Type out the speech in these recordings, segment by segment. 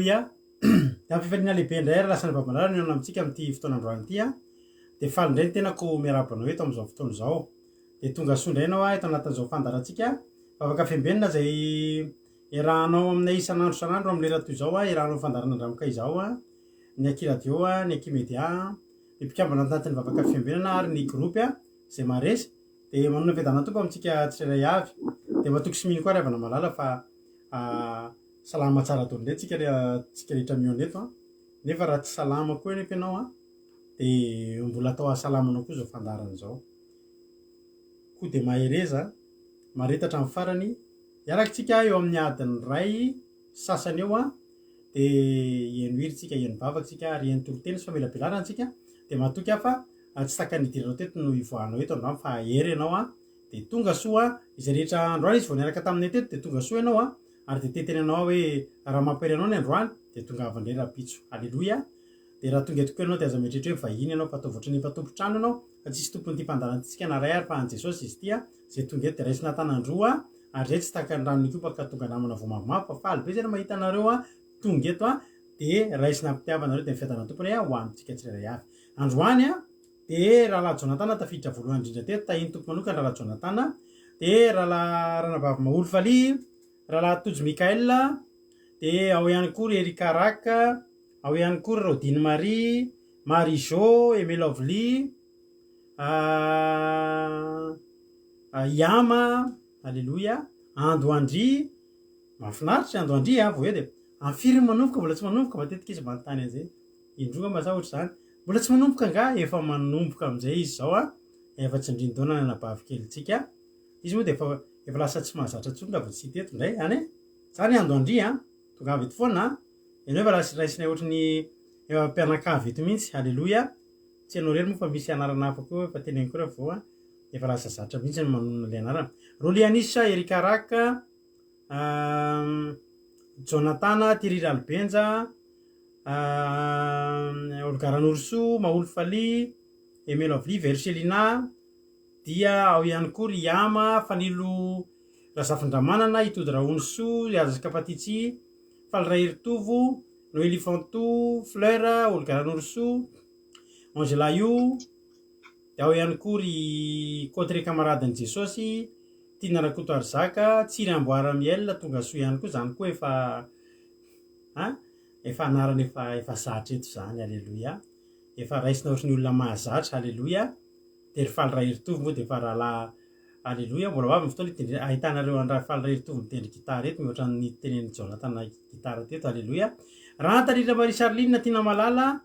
Aleloia. Da fifaliana lehibe indray lasany vamanrano ny amintsika amin'ity fotoana androany ity de faly indray ny tenako miarabanao eto amin'izao fotoana izao. De tonga soa indray ianao eto anatin'izao fandarantsika vavaka fiambenina zay irahanao aminay isan'andro amin'ny lera toy izao irahanao fandarana andramoka izao ny akiradio ny akimedia ny mpikambana anatin'ny vavaka fiambenana ary ny gropy zay maresy de manona vedana tompo amintsika tsirairay avy de matoky sy mino koa ravana malala fa salama tsara dolo indray tsika rehetra miona eto nefa raha tsy salama koa nefa ianao de mbola atao ahasalamanao koa zao fandarana zao koa de mahereza maretatra amin'ny farany iarakytsika eo amin'ny adiny ray sasany eo de enohirytsika enivavatsika ary entoloteny sy famelabelarantsika de matoky afa tsy takanidiranao teto no ivoahanao eto androany fa ery ianao de tonga soa izay rehetra androany izy vao niaraka taminay teto de tonga soa ianao ary de teteny anao hoe raha mampiry anao ny androany de tonga avandray rapitso. Aleloia. De raha tonga tokoa ianao de aza mieritreritra hoe vahiny ianao fa atao voatra ny efa tompotrano ianao fa tsisy tompon'ity mpandarantsika naray ary fa an Jesosy izy ity zay tonga eto de raisina tanandroa ary zay tsy taka ny rano nikopaka tonga namana vao mavomavo fa faly be zay no mahita anareo tonga eto de raisina mpitiavanareo de fiadan'ny tompony ho amintsika tsirairay avy. Androany de rahalahy Jonatana tafiditra voalohany indrindra teto tahiny tompo manokana rahalahy Jonatana de rahalahy Ranavavy Maolofaly, rahalahy Tojo Mikael, de ao ihany koa Erika Raka, ao ihany koa Rodine Marie, Marijo, Emelovely, Yama, aleloia, Andoandry, mahafinaritra Andoandry vao eo de amfiry manomboka mbola tsy manomboka matetika izy manontany an'izay indroa mba sa ohatry zany mbola tsy manomboka nga efa manomboka amin'izay izy zao efa tsy indrindona ny anabavy kelitsika izy moa de efa lasa tsy mahazatra tsonga vao tsy teto indray zany Andoandry tonga avy eto foana ianao efa lasa raisinay ohatrany efa mpianakavy eto mihitsy. Aleloia. Tsy ianao rery moa fa misy anarana hafa koa efa teneny koa vao efa lasa zatra mihitsy ny manonona le anarana. Rolianisa, Erika Raka, Jonatana, Tirira Albenja, Olga Ranoroso, Maolofaly, Emelovely, Verselina, dia ao ihany koa Riama, Fanilo Razafindramanana, Itody Raonso, Azaka Patitsy, Faliray Eritovo, Noely Fanto, Fleur, Olga Ranoroso, Angela Io, de ao ihany koa ry Kotre Kamaradin'i Jesosy, Tina Rakoto Arzaka, Tsiry Amboara Miel, tonga soa ihany koa zany koa efa anarany efa zatra eto zany. Aleloia. Efa raisina ohatrany olona mahazatra. Aleloia. De ry Faliray Eritovo moa de efa rahalahy. Aleloia. Mbola avy ny fotoana ahitanareo andra Faliray Eritovo mitendry gitara eto mihoatra ny tenen'ny Jonathan gitara teto. Aleloia. Rantarira Marie Charline, Tina Malala,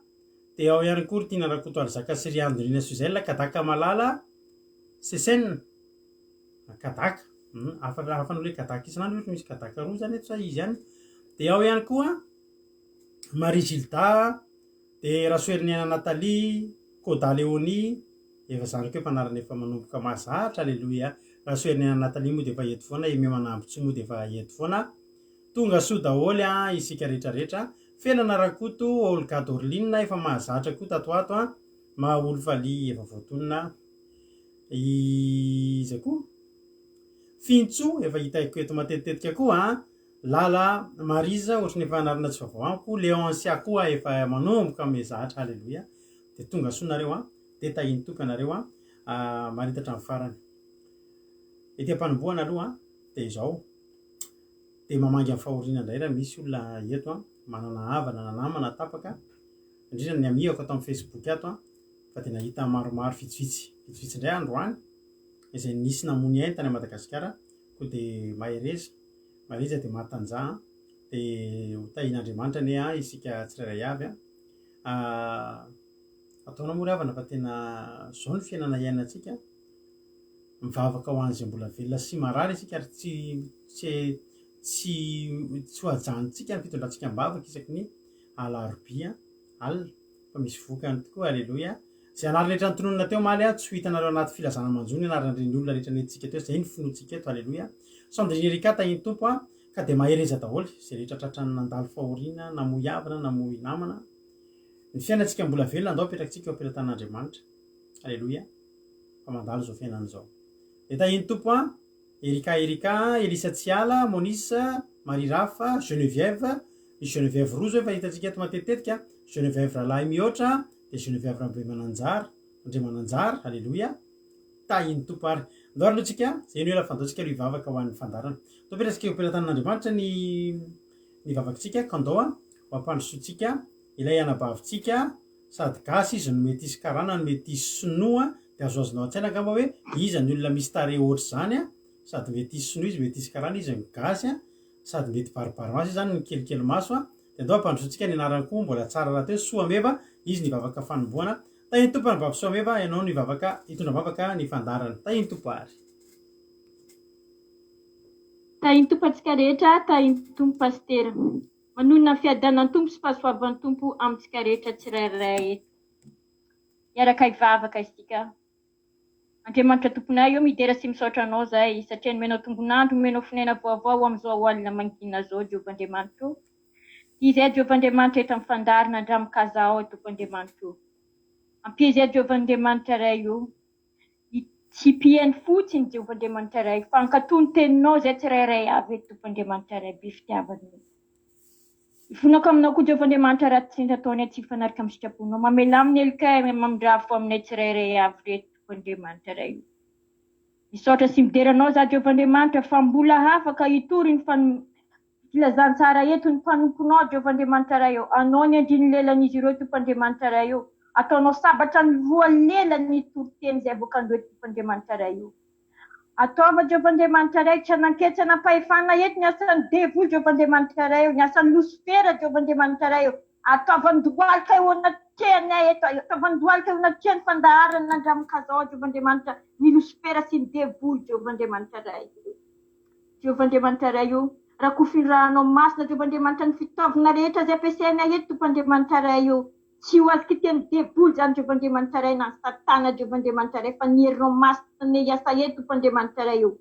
de ao ihany koa ry Tina Rakoto Arzaka sy ry Andrina Suzel, Kadaka Malala, Sesen Kadaka hafan'olo hoe Kadaka isan'andro ohatry misy Kadaka roa zany eto sa izy ihany. De ao ihany koa Marie Gilda, de Rasoeriniana Nathalie, Koda Léonie, efa zany koa efa anarany efa manomboka mahazatra. Aleloia. Rasoeriniana Nathalie moa de efa eto foana, Eme Manambotso moa de efa eto foana. Tonga soa daholy isika rehetrarehetra. Felana Rakoto, Olga Dorline efa mahazatra koa tatoato Maolofaly efa voatonona. Iza koa Fintso efa hitako eto matetitetika koa Lala Mariza ohatrany efa anarana tsy vavaoko. Leonsia koa efa manomboka mezatra. Aleloia. De tonga soa nareo de tahiny toka nareo maritatra amin'ny farany ety ampanomboana aloha de izao de mamangy amin'ny fahoriana indray raha misy olona eto manana havana na namana tapaka indrindra ny amiako ato amin'ny Facebook ato fa de nahita maromaro vitsivitsy indray androany izay nisy namony entana Madagasikara koa de mahereza de matanja de hotahin'Andriamanitra ane isika tsirairay avy ataona moa ry havana fa tena zao ny fiainana iainantsika mivavaka ho an'izay mbola velona sy marary isika ary tsy ho ajanontsika ny fitondrantsika mivavaka isaky ny alarobia alina fa misy vokany tokoa. Aleloia. Zay anary rehetra nytononona teo maly tsy ho hitanareo anaty filazana manjony anarany olona rehetra nentsika teo zay ny finoantsika eto. Aleloia. Sandrine Erika tahiny tompo ka de mahereza daholo zay rehetra tratrany nandalo fahoriana na moy havana na moy namana ny fiainantsika mbola velona andao apetrakantsika eo ampelantan'Andriamanitra. Aleloia. Fa mandalo zao fiainana zao de tahiny tompo Erika, Elisa Tsiala, Monisa, Marie Rafa, Geneviève, Geneviève roa efa hitantsika eto matetetika Geneviève ralahy mihoatra de Geneviève rambe mananjara andre mananjara halleloia tainy tompo ary andao alohatsika zay ny hoe fandaotsika aloha ivavaka ho an'ny fandarana topetratsika ompelatan'andriamanitra ny vavakintsika kandoa ho ampandrosotsika ilay anabavitsika sady gasy izy no mety isy karana no mety isy sinoa de azoazonao an-tsaina angamba hoe iza ny olona misy tare ohatry zany a sady mety isy sinoa izy mety isy karana izy ny gasy a sady mety baribary maso izy zany ny kelikely maso a de andao ampandrosotsika ny anarany koa mbola tsara raha teo soameva izy ny vavaka fanomboana tahiny tompo ny vavy soameva ianao ny vavaka hitondra vavaka ny fandarana tahiny tompo ary tahiny tompo atsika rehetra tahiny tompo pastera manonona ny fiadanan'ny tompo sy fahasoavan'ny tompo amintsika rehetra tsirairay eto miaraka hivavaka isika Andriamanitra tomponay eo midera sy misaotra anao zay satria nomenao tombonandro nomenao finaina vaovao amin'izao alina mangina zao Jehovah Andriamanitra izay Jehovah Andriamanitra eto amin'ny fandarina andramikazao Tompo Andriamanitra ampizay Jehovah Andriamanitra ray io tsy piainy fotsiny Jehovah Andriamanitra ray fa ankatony teninao zay tsirairay avy eto Tompo Andriamanitra ray be fitiavana ifonako aminao koa Jehovah Andriamanitra raha tsy ataonay tsy fanarika amin'ny sitraponao mamela amin'ny elikay mamindrafo aminay tsirairay avy reto Andriamanitra ray misaotra sy mideranao za Jehovah Andriamanitra fa mbola afaka hitory ny filazantsara eto ny mpanomponao Jehovah Andriamanitra ray eo anao ny andriny lelan'izy ireo Tompo Andriamanitra ray eo ataonao sabatra ny voa lelany toriteny izay voakandoe Tompo Andriamanitra ray eo ataova Jehovah Andriamanitra ray tsy ananketsana pahefana eto ny asan'ny devoly Jehovah Andriamanitra ray eo ny asan'ny losifera Jehovah Andriamanitra ray eo ataovany doalika eo anatenay eto ataovany doalika eo anateny fandaharana nandramikazao Jehovah Andriamanitra ny losifera sy ny devoly Jehovah Andriamanitra ray Jehovah Andriamanitra ray io raha kofindrahanao masina Jehovah Andriamanitra ny fitaovana rehetra zay ampiasainay eto Tompo Andriamanitra ray io tsy ho azo kiteny devoly zany Jehovah Andriamanitra ray na satana Jehovah Andriamanitra ray fa nierinao masina ny asa eto Tompo Andriamanitra ray io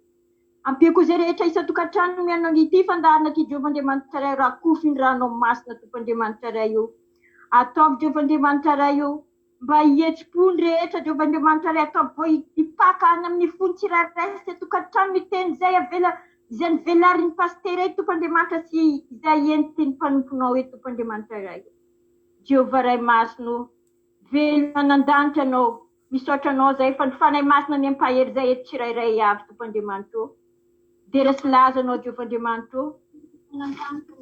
ampiako zay rehetra isa tokantrano mianao ity fandaharana ity Jehovah Andriamanitra ray raha kofindrahanao masina Tompo Andriamanitra ray io ataovy Jehovah Andriamanitra ray io mba hietsi-pony rehetra Jehovah Andriamanitra ray ataovy hipaka any amin'ny fony tsirairay sy tokantrano miteny zay avela izay nivelarin'ny pastera Tompo Andriamanitra sy izay entiny mpanomponao eto Tompo Andriamanitra ray Jehovah ray masino velona nandanitra anao misaotra anao zay fa ny fanay masina ny ampahery zay eto tsirairay avy Tompo Andriamanitra dera sy laza anao Jehovah Andriamanitra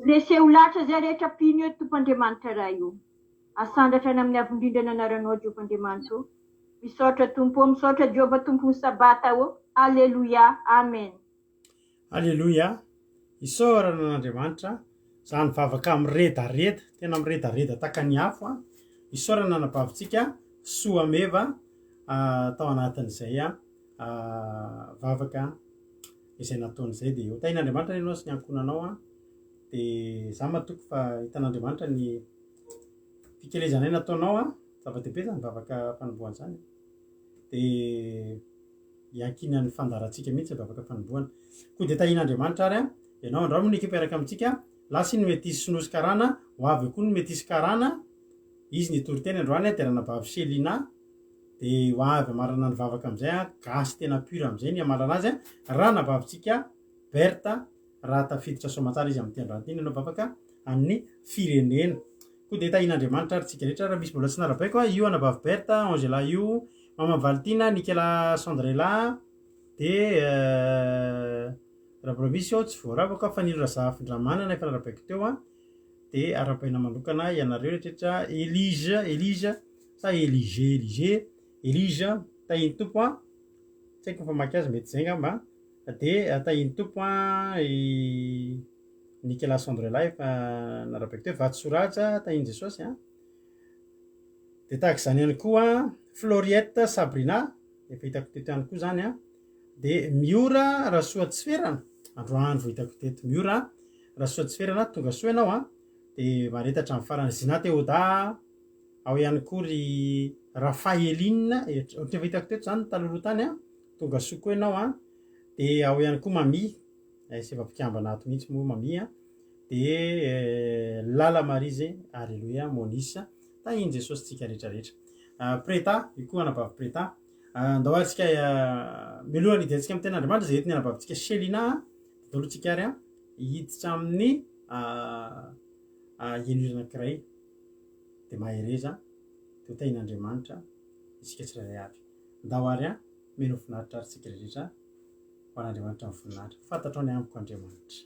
leseo latra zay rehetra pino eto Tompo Andriamanitra ray io asandatra any amin'ny avondrindra ny anaranao Jehovah Andriamanitra misaotra tompo misaotra Jehovah tompony sabata o alleluia amen alleluia isaorana an'Andriamanitra zany vavaka miredareda tena miredareda takany afo a isaorana anabavitsika soameva tao anatin'izay vavaka izay nataon'izay de tain'Andriamanitra ianao sy ny ankonanao de za matoko fa hitan'Andriamanitra ny fikelezanay nataonao zava-dehibe zany vavaka fanomboana zany de iankinan'ny fandaratsika mihitsy vavaka fanomboana koa de tahin'Andriamanitra ary ianao andreo moa nikipa araka amintsika lasy ny mety isy sinosy karana ho avy koa ny mety isy karana izy nitoriteny androany de ranabavy Selina de ho avy amarana ny vavaka amizay gasy tena pure amizay ny amarana azy ranabavitsika Berta raha tafiditra soamatsara izy amin'ny androany ianao vavaka amin'ny firenena koa de tahin'Andriamanitra ary tsika rehetra raha misy mbola tsy narabaiko io anabavy Berta Angela io Mama Valtina Nicola Sandrela de raha mbola misy ao tsy voaravaka fa nilo razafindramana efa narabaiko teo de arapaina manokana ianareo rehetra Elise sa Elise tahiny tompo tsy haiko fa maky azy mety zay ngamba de tahiny tompo Nicola Sandrela efa narabaiko teo Vatsoraja tahiny Jesosy de tahaka izany ihany koa Floriette Sabrina efa hitako teto ihany koa zany de Miora Rasoa Tsiferana androandro hitako teto Miora Rasoa Tsiferana tonga soa ianao de maretatra amin'ny farany Zinate Oda ao ihany koa ry Rafaeline ohatra efa hitako teto zany taloloha tany tonga soa koa ianao de ao ihany koa Mami sy efa mpikambana ato mihitsy moa Mami de Lala Marise alleluia Monisa tahiny Jesosy tsika rehetrarehetra Preta io koa anabavy Preta andao atsika milohany hidiantsika amin'ny ten'Andriamanitra zay entiny anabavitsika Selina dolotsika ary hiditra amin'ny eno anankiray dia mahereza dia ho tain'Andriamanitra isika tsirairay avy. Ndao ary meno voninahitra ary tsika rehetra ho an'Andriamanitra ny voninahitra. Fantatrao ny amiko Andriamanitra.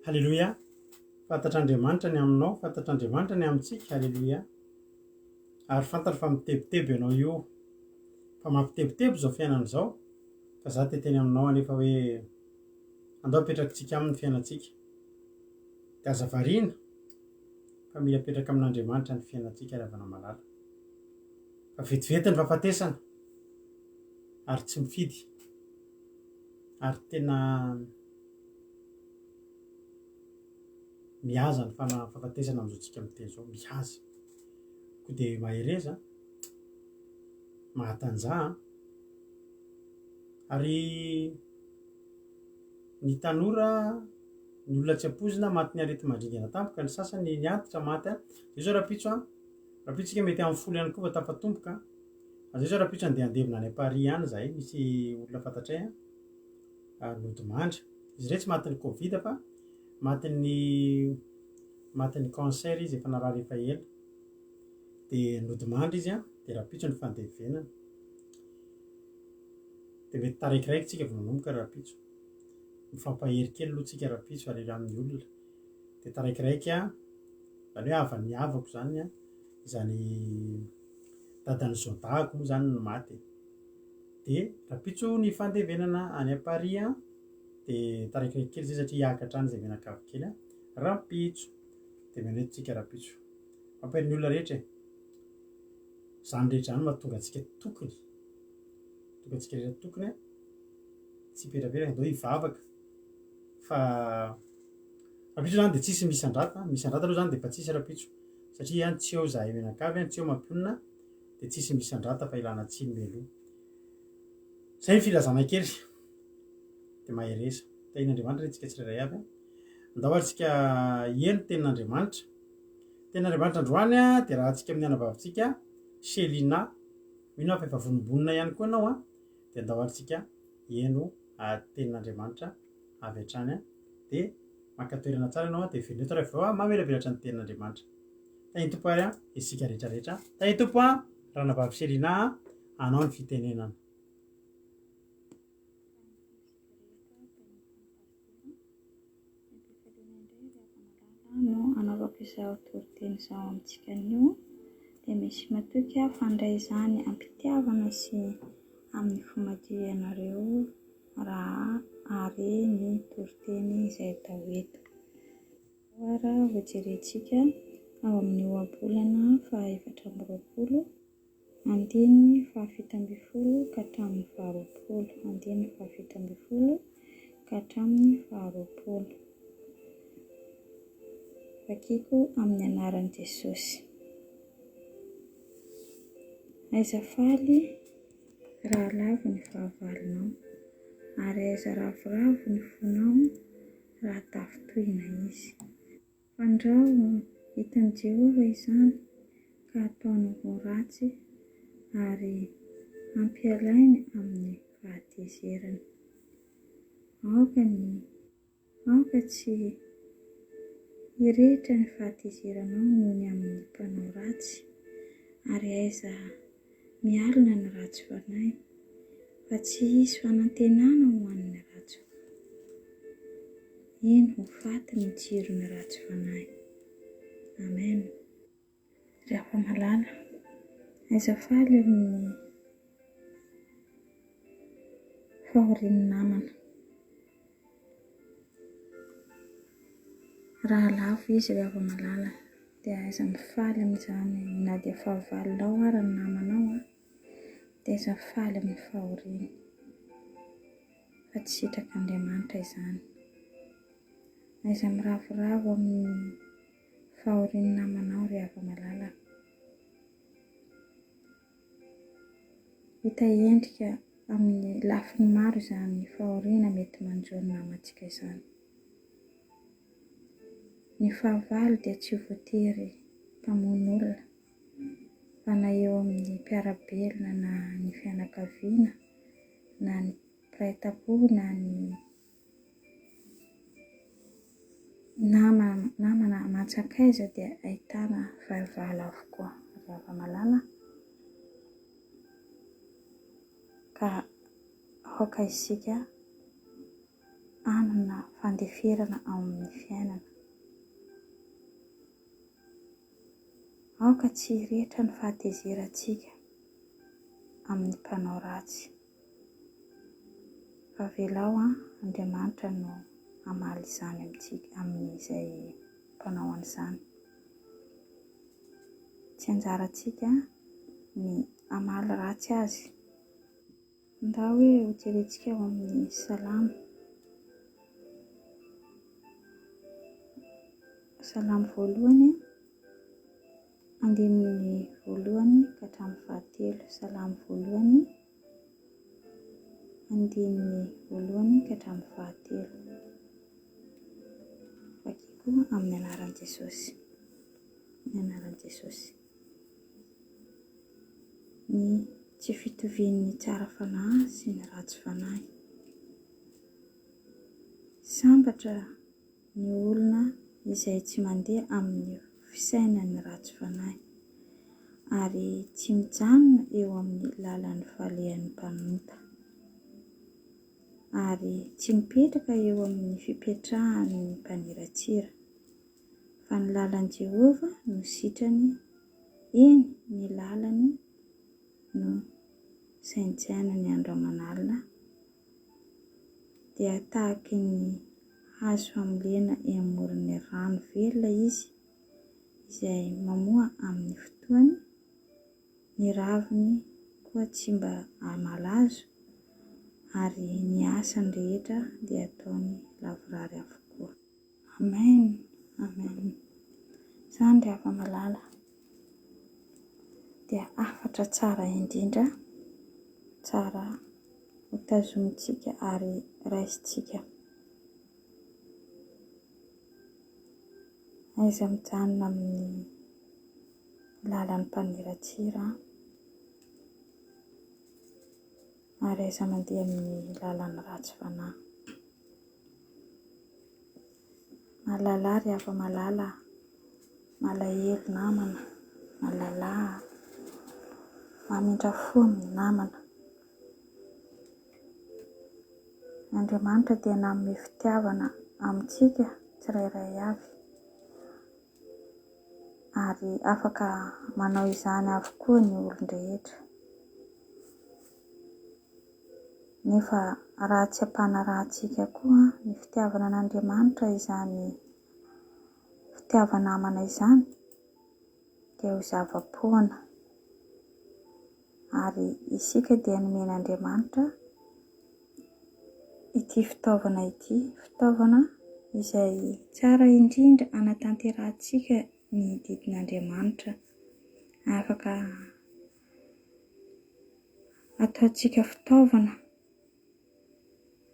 Halleluia. Fantatr'Andriamanitra ny aminao, fantatr'Andriamanitra ny amintsika. Halleluia. ary fantany fa mitebiteby ianao io fa mampitebiteby zao fiainana zao ka za teteny aminao anefa hoe andao apetrakitsika amin'ny fiainatsika de aza variana fa mila apetraka amin'Andriamanitra ny fiainatsika ravana malala fa vetivety ny fahafatesana ary tsy mifidy ary tena mihaza ny fahafatesana amin'izao tsika miteny zao mihaza ko de mahereza mahatanjaha ary ny tanora ny olona tsy ampozina maty ny arety mandringana tampoka ny sasany niantitra maty zay zao rapitso rapitsika mety amin'ny folo ihany koa fa tafatomboka zay zao rapitso andeha andevina any Paris any zahay misy olona fantatray nodimandry izy rey tsy maty ny covid fa maty ny cancer izy efa narary efa ela de nodimandry izy de rapitso ny fandevenana de mety taraikiraiky tsika vao manomboka rapitso mifampahery kely aloha tsika rapitso ary amin'ny olona de taraikiraiky zany hoe avany havako zany izany dadan'ny zodahako moa zany no maty de rapitso ny fandevenana any Paris de taraikiraiky kely zay satria hiakatra any zay menakavy kely rapitso de mety tsika rapitso mampiry ny olona rehetra zany rehetra zany mahatonga atsika tokony atsika rehetra tokony tsy hipetrapetraka andao hivavaka fa rapitso zany de tsisy misandrata aloha zany de efa tsisy rapitso satria tsy eo zahay menakavy tsy eo mampionona de tsisy misandrata fa ilana tsiny meloa zay ny filazana kely de mahereza tain'Andriamanitra re tsika tsirairay avy andao atsika eno tenin'Andriamanitra tenin'Andriamanitra androany de raha atsika amin'ny anabavitsika Selina mino fa efa vonombonina ihany koa anao de andao atsika eno tenin'Andriamanitra avy hatrany de mankatoerana tsara ianao de velotra rehefa vao mamelavelatra ny tenin'Andriamanitra tainy tompo ary isika rehetrarehetra tainy tompo ranavavy Selina anao ny fitenenana no anaovako izao toriteny izao amintsika anio dia misy matoky fandray izany ampitiavana sy amin'ny fomadio ianareo raha are ny toriteny izay atao eto. Ara voajerentsika ao amin'ny ohabolana faha-efatra amby roapolo andiny fahafito ambin'ny folo ka hatramin'ny faharoapolo andiny fahafito ambin'ny folo ka hatramin'ny faharoapolo. Vakiko amin'ny anaran'i Jesosy. Aiza faly raha lavo ny fahavalonao ary aiza ravoravo ny fonao raha tafitohina izy. Fandrao hitan'i Jehova izany ka ataony ho ratsy ary ampialainy amin'ny fahatezerany. Aoka tsy hirehitra ny fahatezeranao noho ny amin'ny mpanao ratsy ary aiza mialina ny ratsy fanahy fa tsy hisy fanantenana ho an'ny ratsy. Eny ho faty ny jiro ny ratsy fanahy. Amen. Rehefa malala aiza faly amin'ny fahorian'ny namana. Raha lavo izy rehefa malala dia aiza mifaly amin'izany na dia fahavalonao ary ny namanao dia aiza mifaly amin'ny fahoriany fa tsy sitrakan'Andriamanitra izany. Aiza miravoravo amin'ny fahorian'ny namanao rehefa malala. Hita endrika amin'ny lafiny maro izany fahoriana mety manjo ny namantsika izany. Ny fahavalo dia tsy voatery mpamono olona fa na eo amin'ny mpiarabelona na ny fianakaviana na ny mpiray tam-po na ny namana aman-tsakaiza dia ahitana fahavalo avokoa rehefa malala. Ka aoka isika hanana fandeferana ao amin'ny fiainana. aoka tsy rehetra ny fahatezerantsika amin'ny mpanao ratsy. Fa velao Andriamanitra no hamaly izany amintsika, amin'izay mpanao an'izany. Tsy anjarantsika ny hamaly ratsy azy. Ndao hoe ho jerentsika ao amin'ny Salamo voalohany 1:1 ka hatramin'ny 7. Salamo voalohany 1:1 ka hatramin'ny 7. Vakiko amin'ny anaran'i Jesosy. Amin'ny anaran'i Jesosy. Ny tsy fitovian'ny tsara fanahy sy ny ratsy fanahy. Sambatra ny olona izay tsy mandeha amin'ny fisainan'ny ratsy fanahy ary tsy mijanona eo amin'ny lalan'ny falehan'ny mpanota ary tsy mipetraka eo amin'ny fipetrahan'ny mpaniratsira, fa ny lalan'i Jehova no sitrany, eny ny lalany no saintsainany andro aman'alina, dia tahaky ny hazo famolena eny amoron'ny rano velona izy, izay mamoa amin'ny fotoany, ny raviny koa tsy mba malazo, ary ny asany rehetra dia ataony lavorary avokoa. Amen. Amen. Izany ry afa-malala dia afatra tsara indrindra, tsara hotazomintsika ary raisintsika. Aiza mijanona amin'ny lalan'ny mpaniratsira ary aiza mandeha amin'ny lalan'ny ratsy fanahy. Malala ry afa-malala, malahelo namana, malala, mamindra fo ny namana. Andriamanitra dia nanome fitiavana amintsika tsirairay avy ary afaka manao izany avokoa ny olon-drehetra. Nefa raha tsy hampanarahantsika koa ny fitiavana an'Andriamanitra izany fitiavan-namana izany, dia ho zava-poana. Ary isika dia nomen'Andriamanitra ity fitaovana ity, fitaovana izay tsara indrindra hanatanterantsika ny didin'Andriamanitra. Afaka ataontsika fitaovana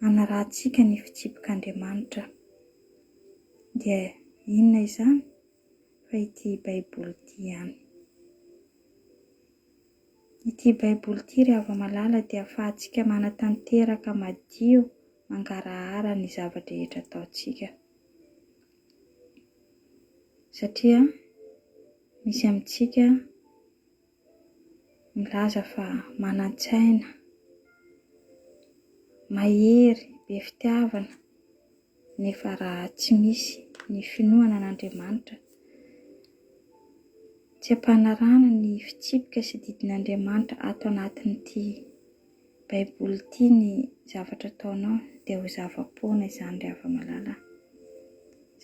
hanarahantsika ny fitsipik'Andriamanitra. Dia inona izany? Fa ity Baiboly ity ihany. Ity Baiboly ity ry afa-malala dia ahafahantsika manatanteraka madio, mangarahara ny zavatra rehetra ataontsika. Satria misy amintsika milaza fa manan-tsaina, mahery, be fitiavana, nefa raha tsy misy ny finoana an'Andriamanitra, tsy hampanarahana ny fitsipika sy didin'Andriamanitra ato anatin'ity Baiboly ity ny zavatra ataonao, dia ho zava-poana izany ry afa-malala.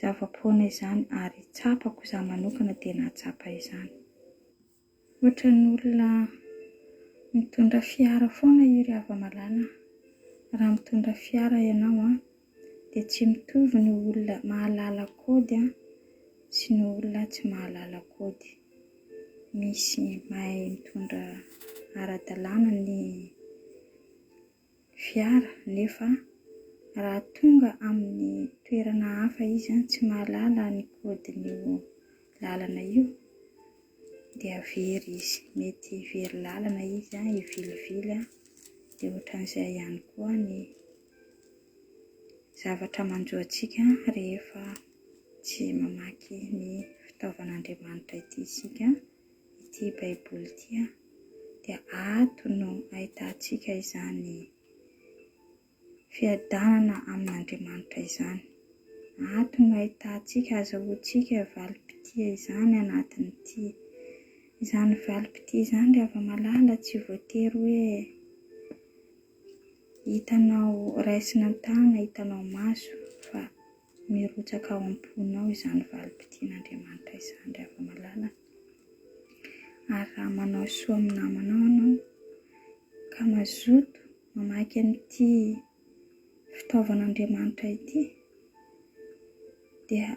Zava-poana izany ary tsapako izaho manokana dia nahatsapa izany. Ohatra ny olona mitondra fiara foana io ry afa-malala. Raha mitondra fiara ianao dia tsy mitovy ny olona mahalala kody sy ny olona tsy mahalala kody. Misy mahay mitondra ara-dalàna ny fiara, nefa raha tonga amin'ny toerana hafa izy tsy mahalala ny kodin'io lalana io, dia very izy. Mety very lalana izy hivilivily, dia ohatran'izay ihany koa ny zavatra manjoantsika rehefa tsy mamaky ny fitaovan'Andriamanitra ity isika, ity Baiboly ity, dia ato no ahitantsika izany fiadanana amin'Andriamanitra izany. Ato no ahitantsika, azahoantsika valim-pitia izany anatin'ity Izany valim-pity izany rehefa malala tsy voatery hoe hitanao raisina tany, hitanao maso, fa mirotsaka ao am-ponao izany valim-pitian'Andriamanitra izany rehefa malala. Ary raha manao soa amin'ny namanao anao ka mazoto mamaky an'ity fitaovan'Andriamanitra ity, dia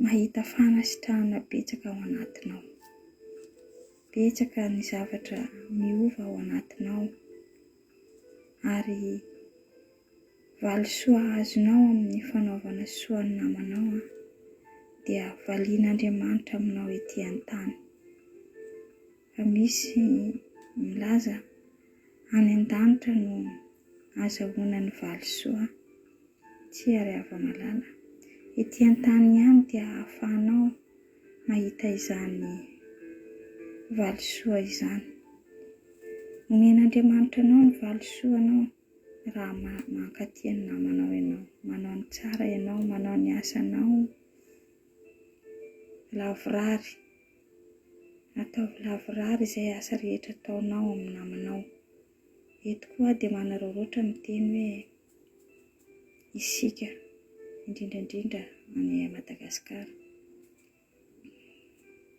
mahita fanasitrahana betsaka ao anatinao. Betsaka ny zavatra miova ao anatinao, ary valisoa azonao amin'ny fanaovana soa ny namanao dia valian'Andriamanitra aminao ety an-tany. Fa misy milaza any an-danitra no azahoana ny valisoa, tsy ary ava-malala. Ety an-tany ihany dia ahafahanao mahita izany valisoa izany. Omen'Andriamanitra anao ny valisoanao raha mankatia ny namanao ianao, manao ny tsara ianao, manao ny asanao lavorary, ataovy lavorary izay asa rehetra ataonao amin'ny namanao. Eto koa dia manararaotra miteny hoe isika indrindrandrindra any Madagasikara,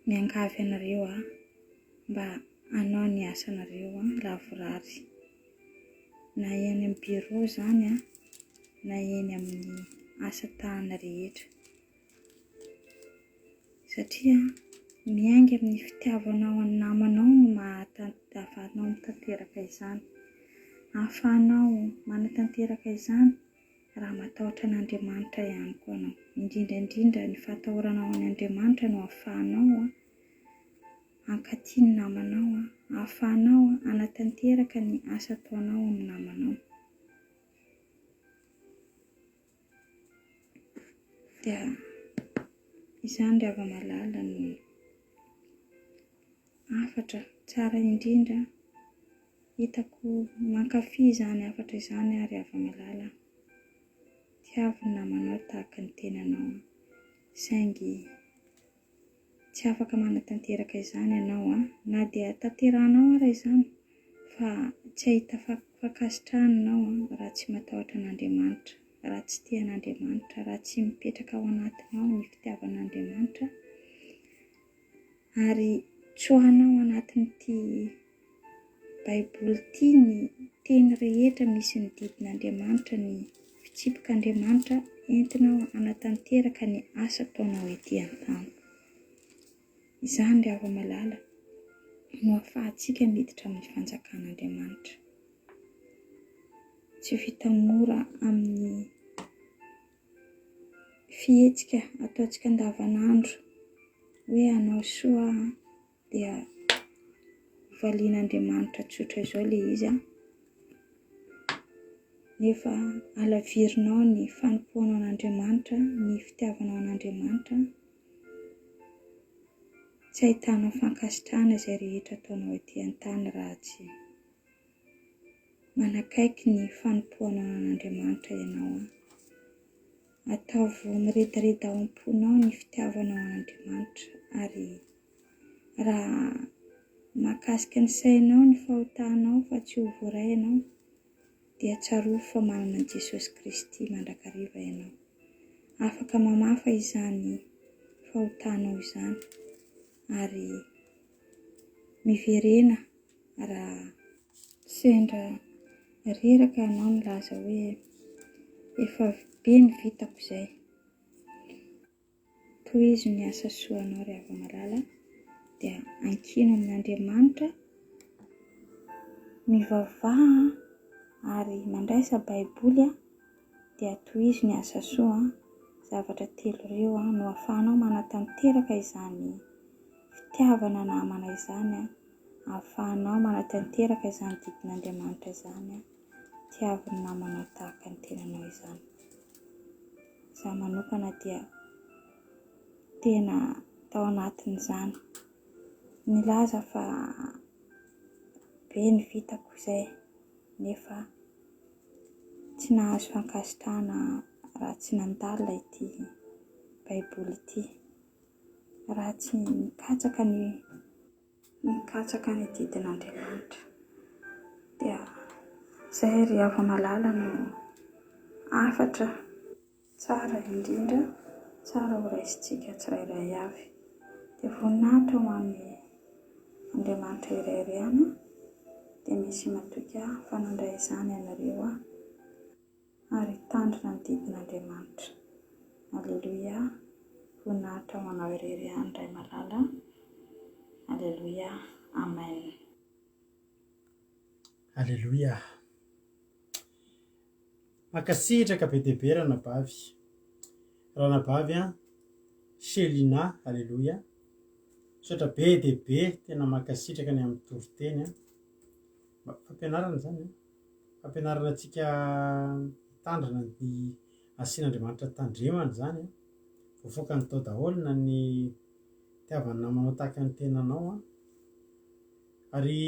miangavy anareo mba hanao ny asanareo lavorary, na eny amin'ny bureau izany na eny amin'ny asa tana rehetra, satria miainga amin'ny fitiavanao amin'ny namanao no ahafahanao mitanteraka izany. Ahafahanao manatanteraka izany raha matahotra an'Andriamanitra ihany koa anao. Indrindrandrindra ny fatahoranao any Andriamanitra no ahafahanao hankatia ny namanao, ahafahanao hanatanteraka ny asa ataonao amin'ny namanao. Dia izany rehefa malala no afatra tsara indrindra. Hitako mankafy izany afatra izany ary rehefa malala. Tiavo ny namanao tahaka ny tenanao, saingy tsy afaka manatanteraka izany ianao na dia tanterahanao ara izany, fa tsy ahita fakasitrahanao raha tsy matahotra an'Andriamanitra, raha tsy tian'Andriamanitra, raha tsy mipetraka ao anatinao ny fitiavan'Andriamanitra. Ary tsoahanao anatin'ity Baiboly ity ny teny rehetra misy ny didin'Andriamanitra, ny fitsipik'Andriamanitra entinao hanatanteraka ny asa ataonao ety an-tany. Izany rehefa malala no ahafahantsika miditra amin'ny fanjakan'Andriamanitra. Tsy vita mora amin'ny fihetsika ataontsika andavanandro hoe hanao soa dia valian'Andriamanitra tsotra izao ilay izy nefa alavirinao ny fanompoanao an'Andriamanitra, ny fitiavanao an'Andriamanitra, tsy ahitanao fankasitrahana izay rehetra ataonao ety an-tany raha tsy manakaiky ny fanompoanao an'Andriamanitra ianao. Ataovy miredareda ao am-ponao ny fitiavanao an'Andriamanitra, ary raha mahakasika ny sainao ny fahotahanao fa tsy ho voaray ianao, dia tsarovy fa manana an'i Jesosy Kristy mandrakariva ianao. Afaka mamafa izany fahotahanao izany, ary miverena raha sendra reraka ianao milaza hoe efa be ny vitako izay. Tohizo ny asa soanao rehefa malala, dia ankino amin'Andriamanitra, mivavaha ary mandraisa Baiboly dia tohizo ny asa soa. Zavatra telo ireo no ahafahanao manatanteraka izany fitiavana namana izany, ahafahanao manatanteraka izany didin'Andriamanitra izany, tiaviny namanao tahaka ny tenanao izany. Izaho manokana dia tena tao anatin'izany. Nilaza fa be ny vitako izay, nefa tsy nahazo fankasitrahana raha tsy nandalina ity Baiboly ity. raha tsy mikatsaka ny didin'Andriamanitra dia izay ry hava-malala no afatra tsara indrindra, tsara ho raisintsika tsirairay avy. Dia voninahitra ho an'ny Andriamanitra iray ihany dia misy matoka fanandray izany ianareo ary tandrina ny didin'Andriamanitra. Alleluia. Voninahitra ho anao irery ihany Ray Malala. Alleluia. Amen. Alleluia. Mankasitraka be dia be ranabavy. Ranabavy Selina. Alleluia. Misaotra be dia be, tena mankasitraka ny amin'ny toriteny. Fampianarana izany fampianarana antsika tandrina ny asian'Andriamanitra tandremana izany voavoaka ny tao daholo na ny tiavany namanao tahaka ny tenanao ary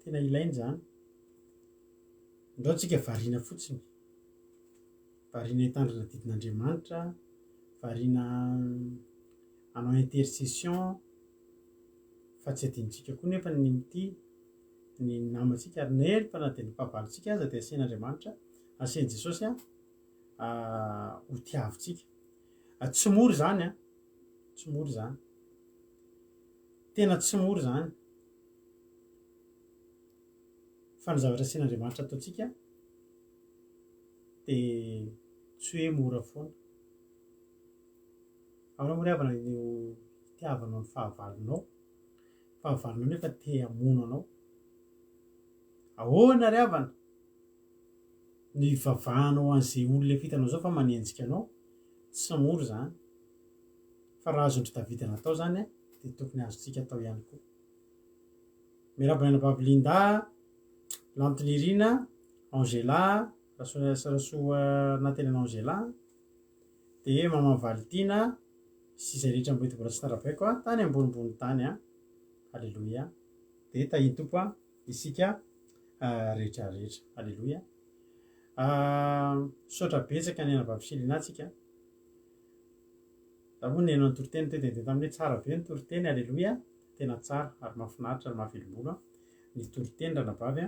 tena ilainy izany. Indreo tsika variana fotsiny, variana hitandrina didin'Andriamanitra, variana hanao intercession, fa tsy adinontsika koa nefa ny mity ny namantsika ary nefa na dia ny fahavalontsika aza dia asian'Andriamanitra, asian'i Jesosy ho tiavintsika. Tsy mora izany tsy mora izany, tena tsy mora izany. Fa ny zavatra asian'Andriamanitra ataontsika dia tsy hoe mora foana. Ahoana moa ry havana io tiavanao ny fahavalonao nefa te hamono anao? Ahoana ry havana ny vavahanao an'izay olona efa hitanao zao fa manenjika anao? Tsy mora izany. Fa raha azon'ry Davida natao izany dia tokony azontsika atao ihany koa. Miarahaba an'i Linda, Lantiny Irina, Angela, Rasoa Natelina Angela, dia Mama Valtina sy izay rehetra mbola mbola tsy tarabaiko tany ambonimbony tany Alleluia. Dia tahiny tompo isika rehetrarehetra. Alleluia. Misaotra betsaka ny anabavy Selina tsika. Raha moa ny hainao ny toriteny dia tamin'ny tsara be ny toriteny. Alleluia. Tena tsara ary mahafinaritra ary mahavelom-bolo ny toriteny ranabavy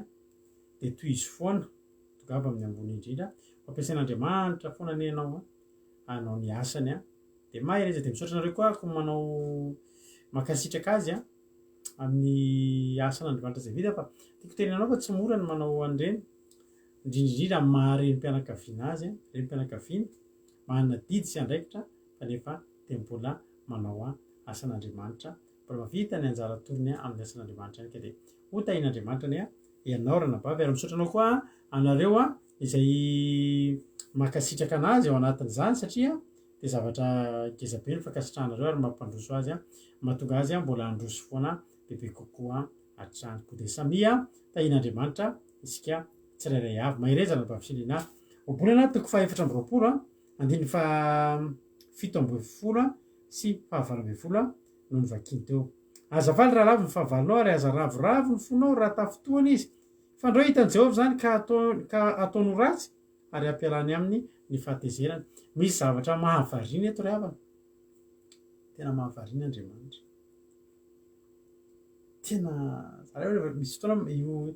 dia toy izy foana tongava amin'ny ambony indrindra fampiasain'Andriamanitra foana ny hainao hanao ny asany dia mahay izy. Dia misaotra anareo koa koa manao mankasitraka azy amin'ny asan'Andriamanitra izay vita, fa tiako tenenanao fa tsy mora ny manao an'ireny, indrindrindrindra amin'ny maha-renim-pianakaviana azy renim-pianakaviana manana didy sy andraikitra fa nefa dia mbola manao asan'Andriamanitra, mbola mavita ny anjara torony amin'ny asan'Andriamanitra ihany ka dia ho tahian'Andriamanitra ny ianao ranabavy. Ary misaotra anao koa anareo izay mankasitraka anazy ao anatin'izany satria dia zavatra ngeza be ny fankasitrahanareo ary mampandroso azy mahatonga azy mbola handroso foana bebe kokoa hatrany. Koa dia samia tahian'Andriamanitra isika tsirairay avy. Mahirezana ranabavy Selina obolana toko 420 andiny 720 sy 720 no nivakiny teo. Aza valy raha lavo ny fahavalonao ary aza ravoravo ny fonao raha tafotoana izy. Fa andreo hitan'i Jehovah izany ka ataony ratsy ary ampialany aminy ny fahatezerana. Misy zavatra mahavariana eto ry havana. Tena mahavariana Andriamanitra. Tena misy fotoana io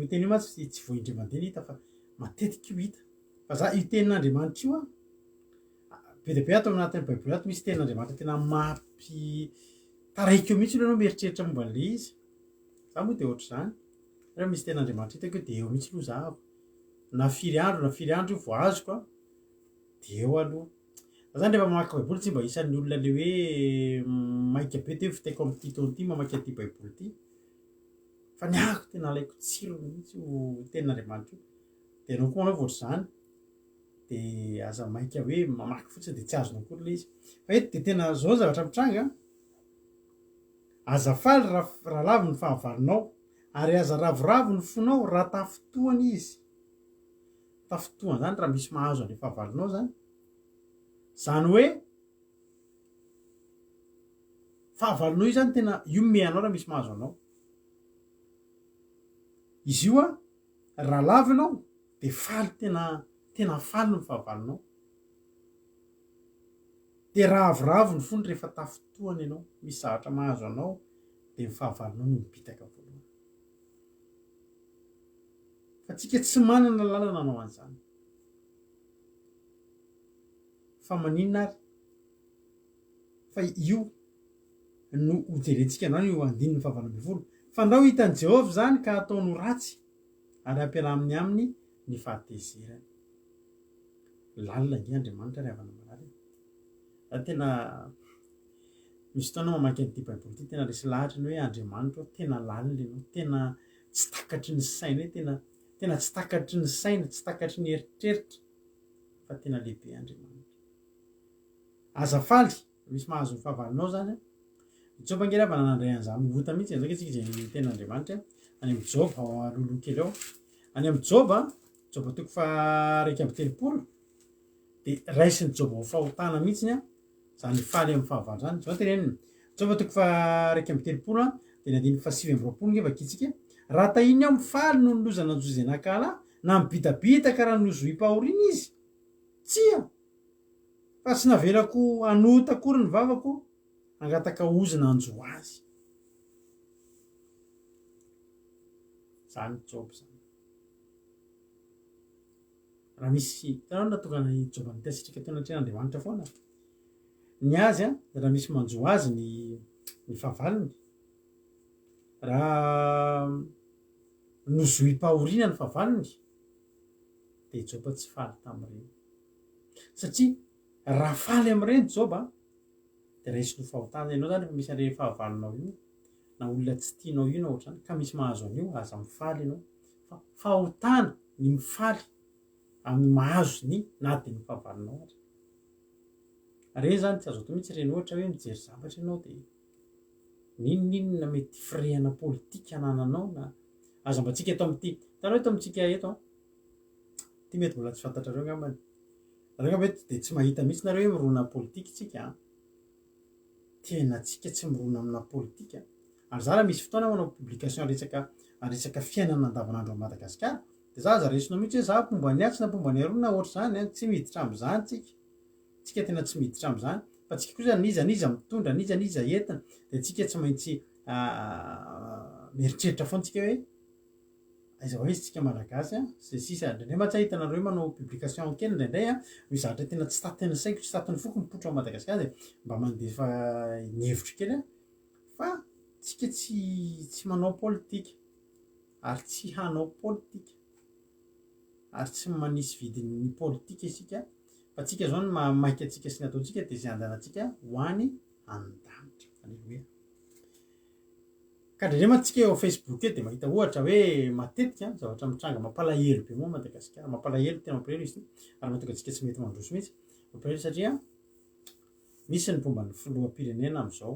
teny io matsy tsy voaindray mandeha hita fa matetika io hita. Fa za io tenin'Andriamanitra io be dia be ato anatin'ny Baiboly ato misy tenin'Andriamanitra tena taraiky eo mihitsy ianao mieritreritra momba an'ilay izy. Za moa dia ohatr'izany. Raha misy tenin'Andriamanitra hitako dia eo mihitsy aloha zahavo. Na firy andro io vao azoko dia eo aloha. Zany rehefa mamaky Baiboly tsy mba isan'ny olona le hoe maika be dia fitaiko amin'ny titony ity mamaky an'ity Baiboly ity. Fa ny ahako tena alaiko tsiro mihitsy io tenin'Andriamanitra io. Dia ianao koa manao ohatr'izany dia aza maika hoe mamaky fotsiny dia tsy azonao akory ilay izy. Fa eto dia tena zao zavatra mitranga. Aza faly raha lavo ny fahavalonao ary aza ravoravo ny fonao raha tafotoana izy. Tafotoana izany raha misy mahazo an'ilay fahavalonao izany. Izany hoe fahavalonao io izany tena iomenao raha misy mahazo anao. Izy io raha lavo ianao dia faly tena faly ny fahavalonao. de ravoravo ny fony rehefa tafotoany ianao misy zavatra mahazo anao de mifahavalinao no mipitaka voalohany fa tsika tsy manana lalana anao an'izany fa maninona ary fa io no hojerentsika anao io andininy fahavalambivolo fa ndao hitan'i Jehova zany ka ataony ratsy ary ampiaraminy aminy ny fahatezerany lalina nge Andriamanitra ry havana manariny tena misy fotoana mamaky an'ity baiboly ity tena resy lahatra ny hoe Andriamanitra tena lalina ianao tena tsy takatry ny saina tena tsy takatry ny saina tsy takatry ny eritreritra fa tena lehibe Andriamanitra azafaly misy mahazo ny fahavalinao zany Joba nge ravana nandray an'izany mivota mihitsy zaka tsika zay tena Andriamanitra any amin'ny Joba loloha kely ao any amin'ny Joba toko fa 1:30 de raisiny Joba ho fahotana mihitsiny zany faly amin'ny fahavalo zany zao teneniny Joba toko fa 1:30 de ny andiny fa 9:20 nge vakitsika raha tahiny ao mifaly no nolozana anjozy anakala na mibitabitaka raha nozo impahoriana izy tsia fa tsy navelako anota akory ny vavako angataka ozina anjo azy zany Job zany raha misy tanao natokana Joba nitasitrika teo anatrehana Andriamanitra foana ny azy raha misy manjo azy ny fahavaliny raha nozo impahoriana ny fahavaliny de Joba tsy faly tamin'ireny satria raha faly amin'ireny Joba de raisy no fahotana ianao zany efa misy an'ireny fahavalinao io na olona tsy tianao io na ohatrany ka misy mahazo an'io aza mifaly ianao fa fahotana ny mifaly amin'ny mahazo ny nady ny fahavalinao ary reny zany tsy azo atao mihitsy reny ohatra hoe mijery zavatra ianao de ninona mety firehana politika anananao na aza mba tsika eto amin'ity tanao eto amintsika eto ty mety mbola tsy fantatrareo ngambany reo mety de tsy mahita mihitsy nareo hoe mirona politika tsika tena tsika tsy mirona amina politika ary za raha misy fotoana manao publication resaka fiainana andavanandro Madagasikara de za aza resinao mihitsy hoe za pomba ny atsy na pomba ny arona ohatr' zany tsy miditra am'izany tsika tena tsy miditra am'izany fa tsika koa zany niza mitondra niza entina de tsika tsy maintsy mieritreritra foana tsika hoe aiza ho izy tsika malagasy zay sisa ndraindray mba tsy ahitanareo hoe manao publication kely ndraindray misy zavatra tena tsy tatin'ny saiko tsy tatin'ny foko mipotra ao Madagasikara de mba mandefa ny hevitro kely fa tsika tsy manao politika ary tsy hanao politika ary tsy manisy vidin'ny politika isika fa tsika zao ny mamaika atsika sy ny ataontsika de zay andanantsika ho any an-danitra aleloia ka ndraindray mantsika eo Facebook de mahita ohatra hoe matetika zavatra mitranga mampalahelo be moa Madagasikara mampalahelo tena mampalahelo izy ary mahatonga antsika tsy mety mandroso mihitsy mampalahelo satria misy ny fomba ny filoham-pirenena am'izao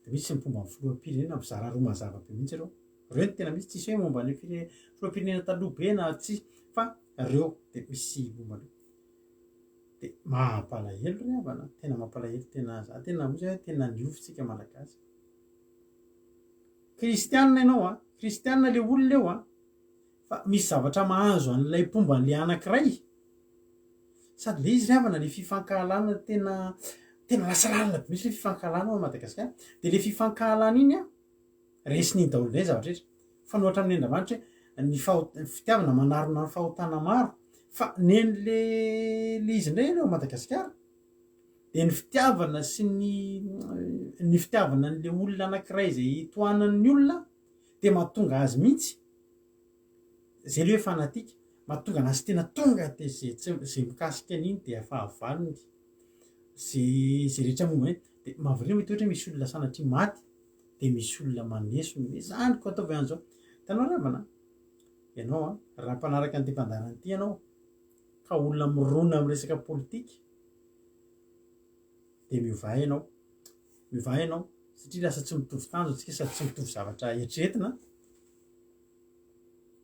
de misy ny fomba ny filoham-pirenena mizara roa mazava be mihitsy reo reo tena misy tsisy hoe momba ny filoham-pirenena taloha be na tsy fa reo de misy momba de mampalahelo ry havana tena mampalahelo tena za tena ozy hoe tena niofitsika malagasy kristianina ianao kristianina le olona eo fa misy zavatra mahazo an'ilay pomba n'le anankiray sady le izy ry havana le fifankahalana tena lasa lalina be misy le fifankahalana ao Madagasikara de le fifankahalana iny resin'iny daholo ndray zavatra rehetra fa nohatra amin'ny Andriamanitra hoe ny fitiavana manarona ny fahotana maro fa neny le izy indray eo Madagasikara de ny fitiavana sy ny fitiavana n'le olona anankiray zay tohanan'ny olona de mahatonga azy mihitsy zay le hoe fanatika mahatonga anazy tena tonga de zay mikasika an'iny de fahavalony zay rehetra momba iny de mahavariana mety ohatra misy olona sanatry maty de misy olona maneso hoe zany ko ataovy an'izao tanao ravana ianao raha mpanaraka an'ity mpandarana ity ianao ka olona mirona amin'ny resaka politika de miovay ianao satria lasa tsy mitovy tanjo atsika sady tsy mitovy zavatra eritreretina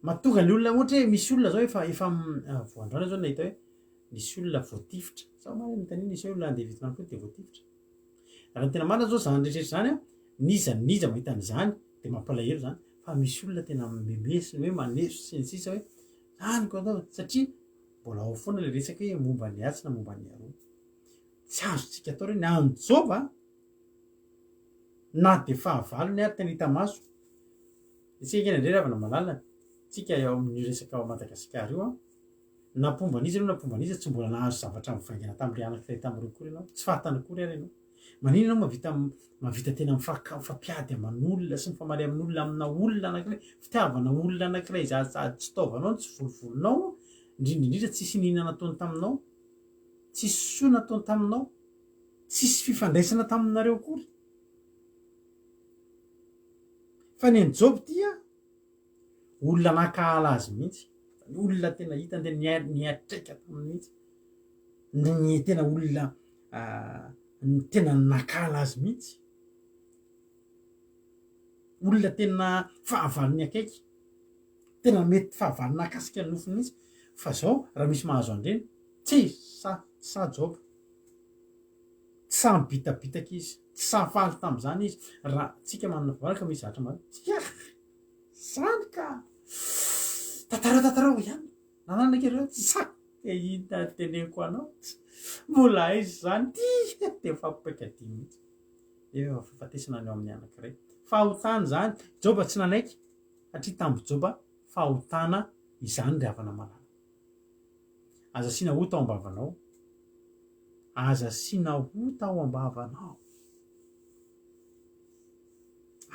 mahatonga ny olona ohatra hoe misy olona zao efa voandrona zao nahita hoe misy olona voatifitra zao marina mitaniny misy olona andeha vitina any koa de voatifitra raha ny tena marina zao zany rehetrarehetra zany niza mahita an'izany de mampalahelo zany fa misy olona tena memesiny hoe maneso sy ny sisa hoe zany ko atao satria mbola ao foana le resaka hoe momba ny atsy na momba ny aroa tsy azotsika atao reny anjova na de fahavalony ary tena hita maso isika kena indray ravana malalana tsika eo amin'ny resaka ao Madagasikara io nampomban'izy aloha nampomban'izy tsy mbola nahazo zavatra mivaingana tamin'ireo anankiray tamin'ireo kory ianao tsy fantany kory ary ianao manino ianao mavita tena mifampiady aman'olona sy mifamaly amin'olona amina olona anankiray fitiavana olona anankiray zazady tsy taovanao tsy volovolonao indrindrindrindra tsisy ninana nataony taminao tsisy soa nataony taminao tsisy fifandraisana taminareo kory fa ny Job dia olona nakahala azy mihitsy olona tena hita nde niatreka taminy mihitsy ny tena olona ny tena nakahala azy mihitsy olona tena fahavalony akaiky tena mety fahavalony nakasika ny nofony mihitsy fa zao raha misy mahazo andreny tsy sa Job tsy sa mibitabitaka izy tsy sa faly tam'izany izy raha tsika manana fahavalaka misy zatra maro tsika zany ka tantarao ihany nanana kely sa hita teneko anao mbola izy zany de fampikadia mihitsy efa fifatesana ny eo amin'ny anankiray fahotana zany Joba tsy nanaiky satria tamin'ny Joba fahotana izany ry havana malala aza sina ota ao ambavanao aza sina ota ao ambavanao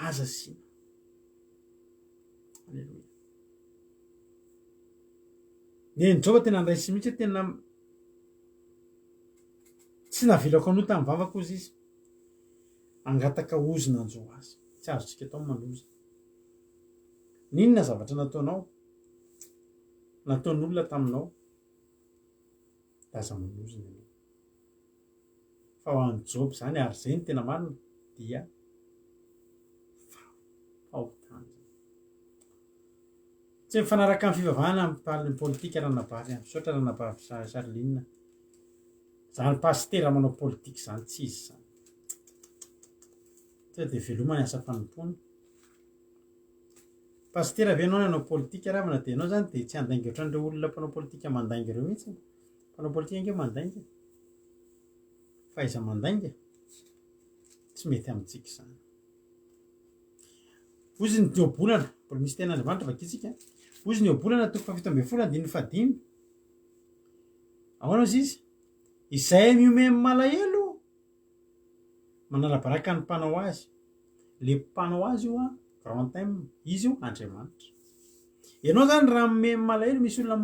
aza sina aleloia ny Joba tena andraisy mihitsy tena tsy navelako anota amin'ny vavako izy izy angataka ozina anjo azy tsy azotsika atao manozy ninona zavatra nataon'olona taminao daza manozina ianao fa ho an'ny Job zany ary zay ny tena marina dia fahotana tsy mifanaraka amin'ny fivavahana amin'ny politika raha nabary misaotra raha nabary Charline zany pastera manao politika zany tsy izy zany tsy de velomany asa fanompony pastera avy anao nanao politika ravana de anao zany de tsy andainga ohatran'ireo olona mpanao politika mandainga ireo mihitsy mpanao politika nge mandainga fa iza mandainga tsy mety amintsika zany ozy ny diobolana mbola misy tena andriamanitra vakitsika ozy ny obolana toko fafito ambin'ny folo andininy fadimy ahoana izy izay miome amin'ny malahelo manala-baraka ny mpanao azy le mpanao azy io grand time izy io andriamanitra ianao zany raha mime amin'ny malahelo misy olona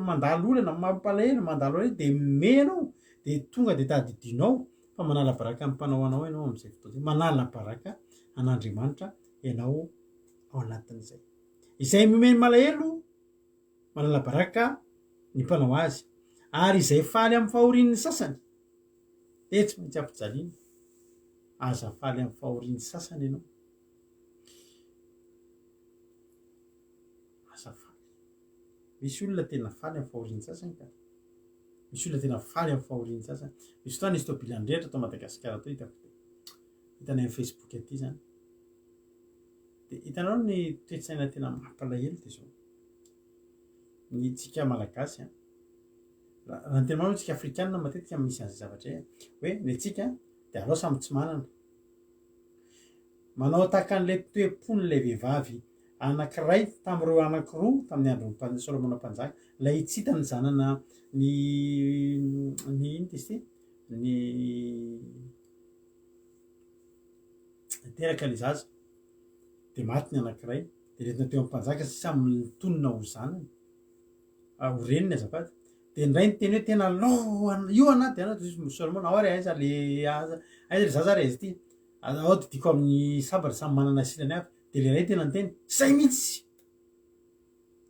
mandalo olana mampalahelo mandalo olana de menao de tonga de tadidinao fa manala-baraka ny mpanao anao ianao amin'izay fotoana manala-baraka an'andriamanitra ianao ao anatin'izay izay mimeny malahelo manala-baraka ny mpanao azy ary izay faly amin'ny fahorian'ny sasany de tsy maintsy ampijaliana aza faly amin'ny fahorian'ny sasany ianao aza faly misy olona tena faly amin'ny fahorian'ny sasany ka misy olona tena faly amin'ny fahorian'ny sasany misy fotoana izy tobila andrehatra atao Madagasikara atao hitanay amin'ny Facebook aty zany de hitanao ny toetsaina tena mampalahelo de zao ny tsika malagasy raha ny tena marina tsika afrikanina matetika misy azy zavatra hoe ny tsika de alao samy tsy manana manao tahaka an'ilay toe-pon'ilay vehivavy anankiray tamin'ireo anankiroa tamin'ny andron'ny Solomona mpanjaka lay itsita ny zanana ny ino testy ny teraka le zaza de maty ny anankiray de retina teo amin'ny mpanjaka sy samy tonona ho zanany ho reniny azafady de ndray ny teny hoe tena io anaty anao Solomona ao ary aiza le zaza ary izy ity ao didiko amin'ny sabatra samy manana silany avy de le ray tena ny teny zay mihitsy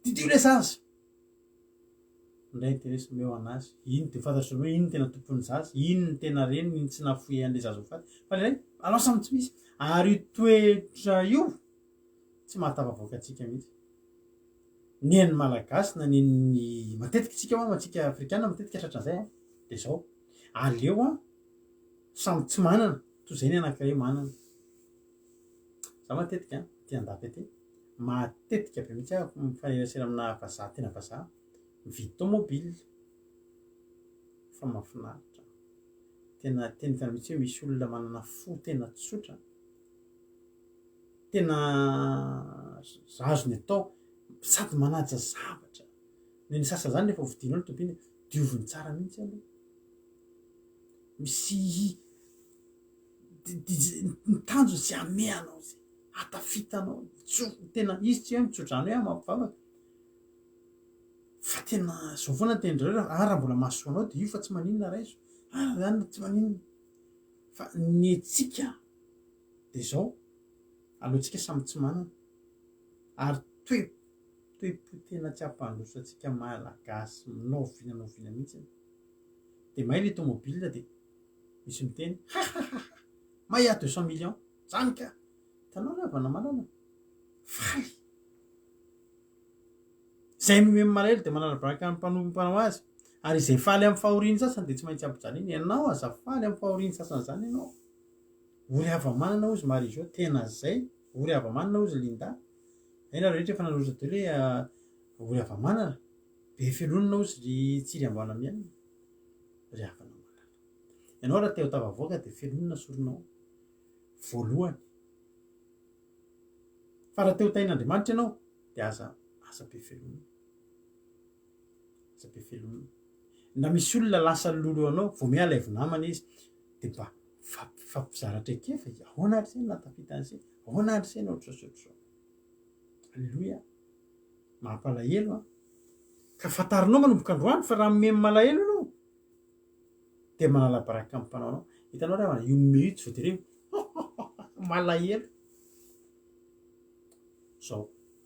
didio le zaza ndray ny teny hoe someo anazy ino de fantatry hoe ino tena tompon'ny zaza ino ny tena reniny ino tsy nafoe an'le zaza ho faty fa le ray alao samy tsy misy ary toetra io tsy mahatafavoaka atsika mihitsy ny an'ny malagasy na ny matetika tsika hoa matsika afrikanina matetika tratran'izay de zao aleo samy tsy manana toy zay ny anankiray manana za matetika ty andafy aty matetika be mihitsy mifanerasera amina vazaha tena vazaha mividy tomobile fa mahafinaritra tena teny tany mihitsy hoe misy olona manana fo tena tsotra tena azony atao sady manaja zavatra ny sasa zany rehefa vidinao ny tobiny dioviny tsara mihitsy aloha misy ny tanjo sy ameanao zay atafitanao tena izy tsy hoe mitsodrano hoe mampivavaka fa tena zao foana tendrareo raha mbola mahasoanao de io fa tsy maninona raiso zany tsy maninona fa ny etsika de zao alohantsika samy tsy manana ary toe-po tena tsy ampandroso atsika malagasy naovina mihitsy de mahay le tomobile de misy miteny maha 200 millions zany ka tanao ravana malala faly zay mimemy malahelo de manala baraka ny mpanompanao azy ary izay faly amin'ny fahoriany sasany de tsy maintsy ampijaniny ianao aza faly amin'ny fahoriany sasany zany ianao ory hava-manana ozy Marizao tena zay ory hava-manana ozy Linda ena rehetra efa naloza telo hoe ory hava-manana be felonina ozy ry tsiry ambana miaina ry havana malala ianao raha teo tavavoaka de felonina sorinao voalohany fa raha teo tain'Andriamanitra ianao de aza be felonina be felonina na misy olona lasa lolo anao vao miala evonamana izy de mba fampizaratra ekefa ahoana ary zay natafitan'izay ahoana ary zay naotrasotro alleloia mampalahelo ka fatarinao manomboka androany fa raha mimemy malahelo anao de manala baraka amin'ny mpanao anao hitanao raha io mihitsy vao dire malahelo zao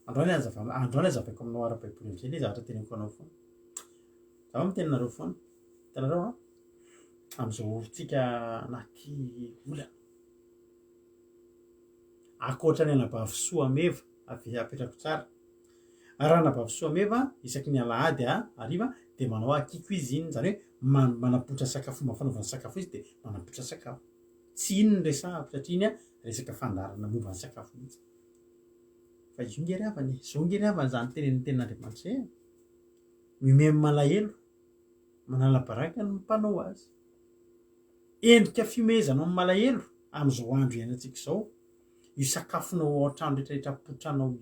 androany azavaiko aminao ara-baiboly am'izay le zavatra teneniko anao foana zaho mitenanareo foana hitanareo am'izao tsika anaty olana akoatra ny anabavisoa meva apetrako tsara raha anabavisoa meva isaky ny alahady ariva de manao akiko izy iny zany hoe manapotra sakafo fomba fanaovana sakafo izy de manapotra sakafo tsy iny resahako satria iny resaka fandarana momba ny sakafo mihitsy fa izo ngery havany zao ngery havany zany tenen'ny tenin'Andriamanitra zay mimemy malahelo manala baraka ny mpanao azy endrika fiomezanao amin'ny malahelo am'izao andro iainantsika zao io sakafonao ao an-trano rehetrarehetra potranao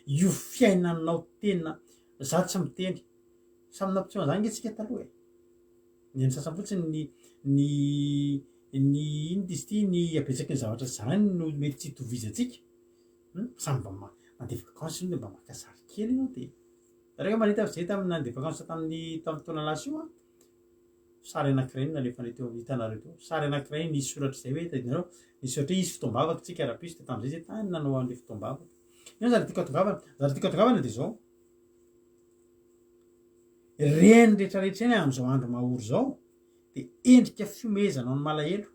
io fiainanao tena za tsy miteny samy nampitsoa zany nge tsika taloha ny any sasany fotsiny ny ino dizy ty ny abetsaky ny zavatra zany no mety tsy hitovizatsika samy mba mandeha vakansy io de mba makasary kely ianao de reka manita zay tamin'ny nandeha vakansy tamin'ny taona lasa io sary anankiray nalefa teo hitanareo teo sary anankiray nisy soratra zay hoe tadinareo nisy soratra hoe isy fotoam-bavaka tsika rahapiso de tam'izay zay tany nanao an'le fotoam-bavaka ino zary tiako atongavana de zao reny rehetrarehetra eny am'izao andro mahory zao de endrika fiomezana ny malahelo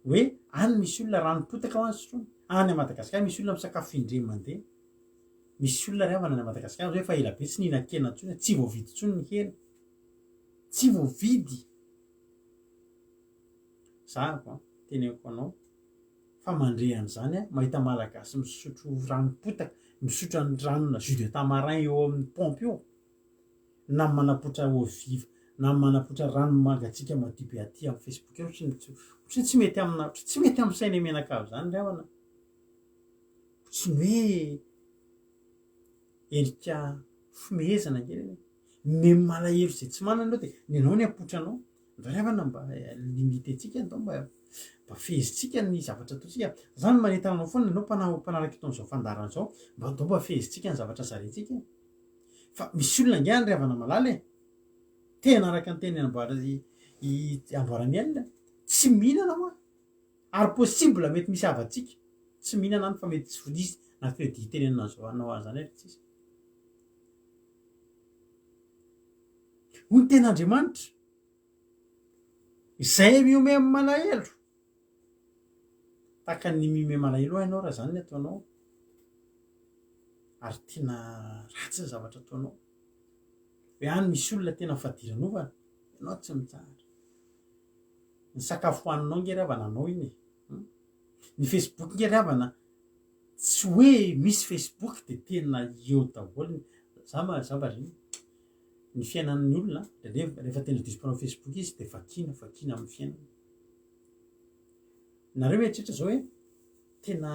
hoe any misy olona ranopotaka ho any sotrony any Madagasikara misy olona misakafo indray mandeha misy olona ry havana any Madagasikara hoe fa ela be tsy nihinan-kena ntsony tsy voavidy ntsony ny hena tsy voavidy zako teneko anao fa mandre an'izany mahita malagasy misotro ranopotaka misotro ny ranona jus de tamarin eo amin'ny pompe eo na manapotra oviva na manapotra rano mangatsika madio be aty amin'ny Facebook eo tsy mety amina tsy mety amin'ny saina menakavy zany ry havana tsy hoe endrika fimehezana kely me malahelo zay tsy manana anao de ny anao ny apotranao ry havana mba limite tsika ndao mba fehezitsika ny zavatra ataotsika zany manentana anao foana anao mpanaraky taon'izao fandarana zao mba dao mba fehezitsika ny zavatra zarentsika fa misy olona ngany ry havana malala tena araka ny teny amboaramialina tsy mihinana moa ary possible mety misy havatsika tsy mihinana any fa mety tsy volisy na fedi tenenina zao anao azany ary tsisy hoy ny ten'Andriamanitra izay miome amin'ny malahelo taka ny mime malahelo hainao raha zany ny ataonao ary tena ratsy ny zavatra ataonao hoe any misy olona tena fadiran'ovana ianao tsy mitsara ny sakafo hoaninao ngery havana anao iny ny Facebook ngery havana tsy hoe misy Facebook de tena eo daholiny za mariny ny fiainan'ny olona rehefa tena dispanao Facebook izy de vakina amin'ny fiainana nareo mieritreritra zao hoe tena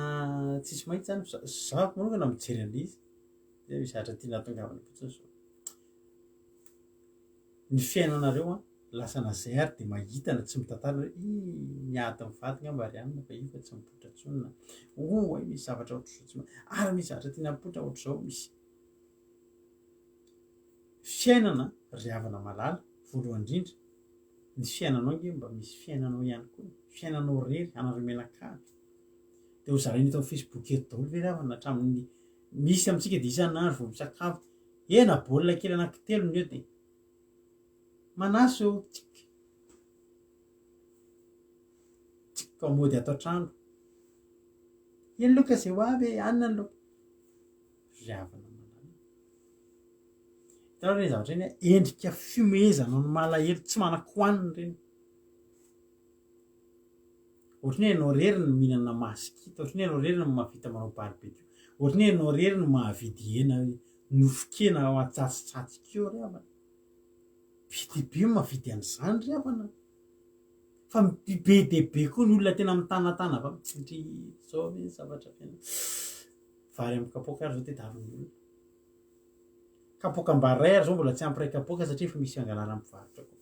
tsisy maintsy zany zako manokana mijery an'le izy de misy zatra tiana hatongavana fotsiny zao ny fiainanareo a lasa nazay ary de mahitana tsy mitantara niady mivady ngamba ry anina fa io fa tsy mipoitra tsonina ay misy zavatra ohatr'izao tsy ary misy zavatra tiana mipoitra ohatr'izao misy fiainana ry havana malala voalohany indrindra ny fiainanao nge mba misy fiainanao ihany koa fiainanao rery anareo menakavy de ho zarainy eto amin'ny Facebook eto daholo ve ry havana hatramin'ny misy amintsika de isan'andro vao misakafo ena baolina kely anankitelo ny eo de manaso tsika mody ato an-trano eny loka zay ho avy anina ny loka ry havana malala hitanao reny zavatra eny endrika fimezana no malahelo tsy manan-koaniny reny ohatrany hoe ianao rery ny mihinana masikita ohatrany hoe ianao rery ny mahavita manao barbecue ohatrany hoe ianao rery ny mahavidy hena nofokena ao an-tsatsotsatsoka eo ry havana be mahavidy an'izany ry havana fa be dehibe koa ny olona tena mitanatana fa mitry zao ve zavatra fiaina vary amin'ny kapoka ary zao tedaviny olona kapoka mbaray ary zao mbola tsy ampiray kapoka satria fa misy angalara mivarotra koa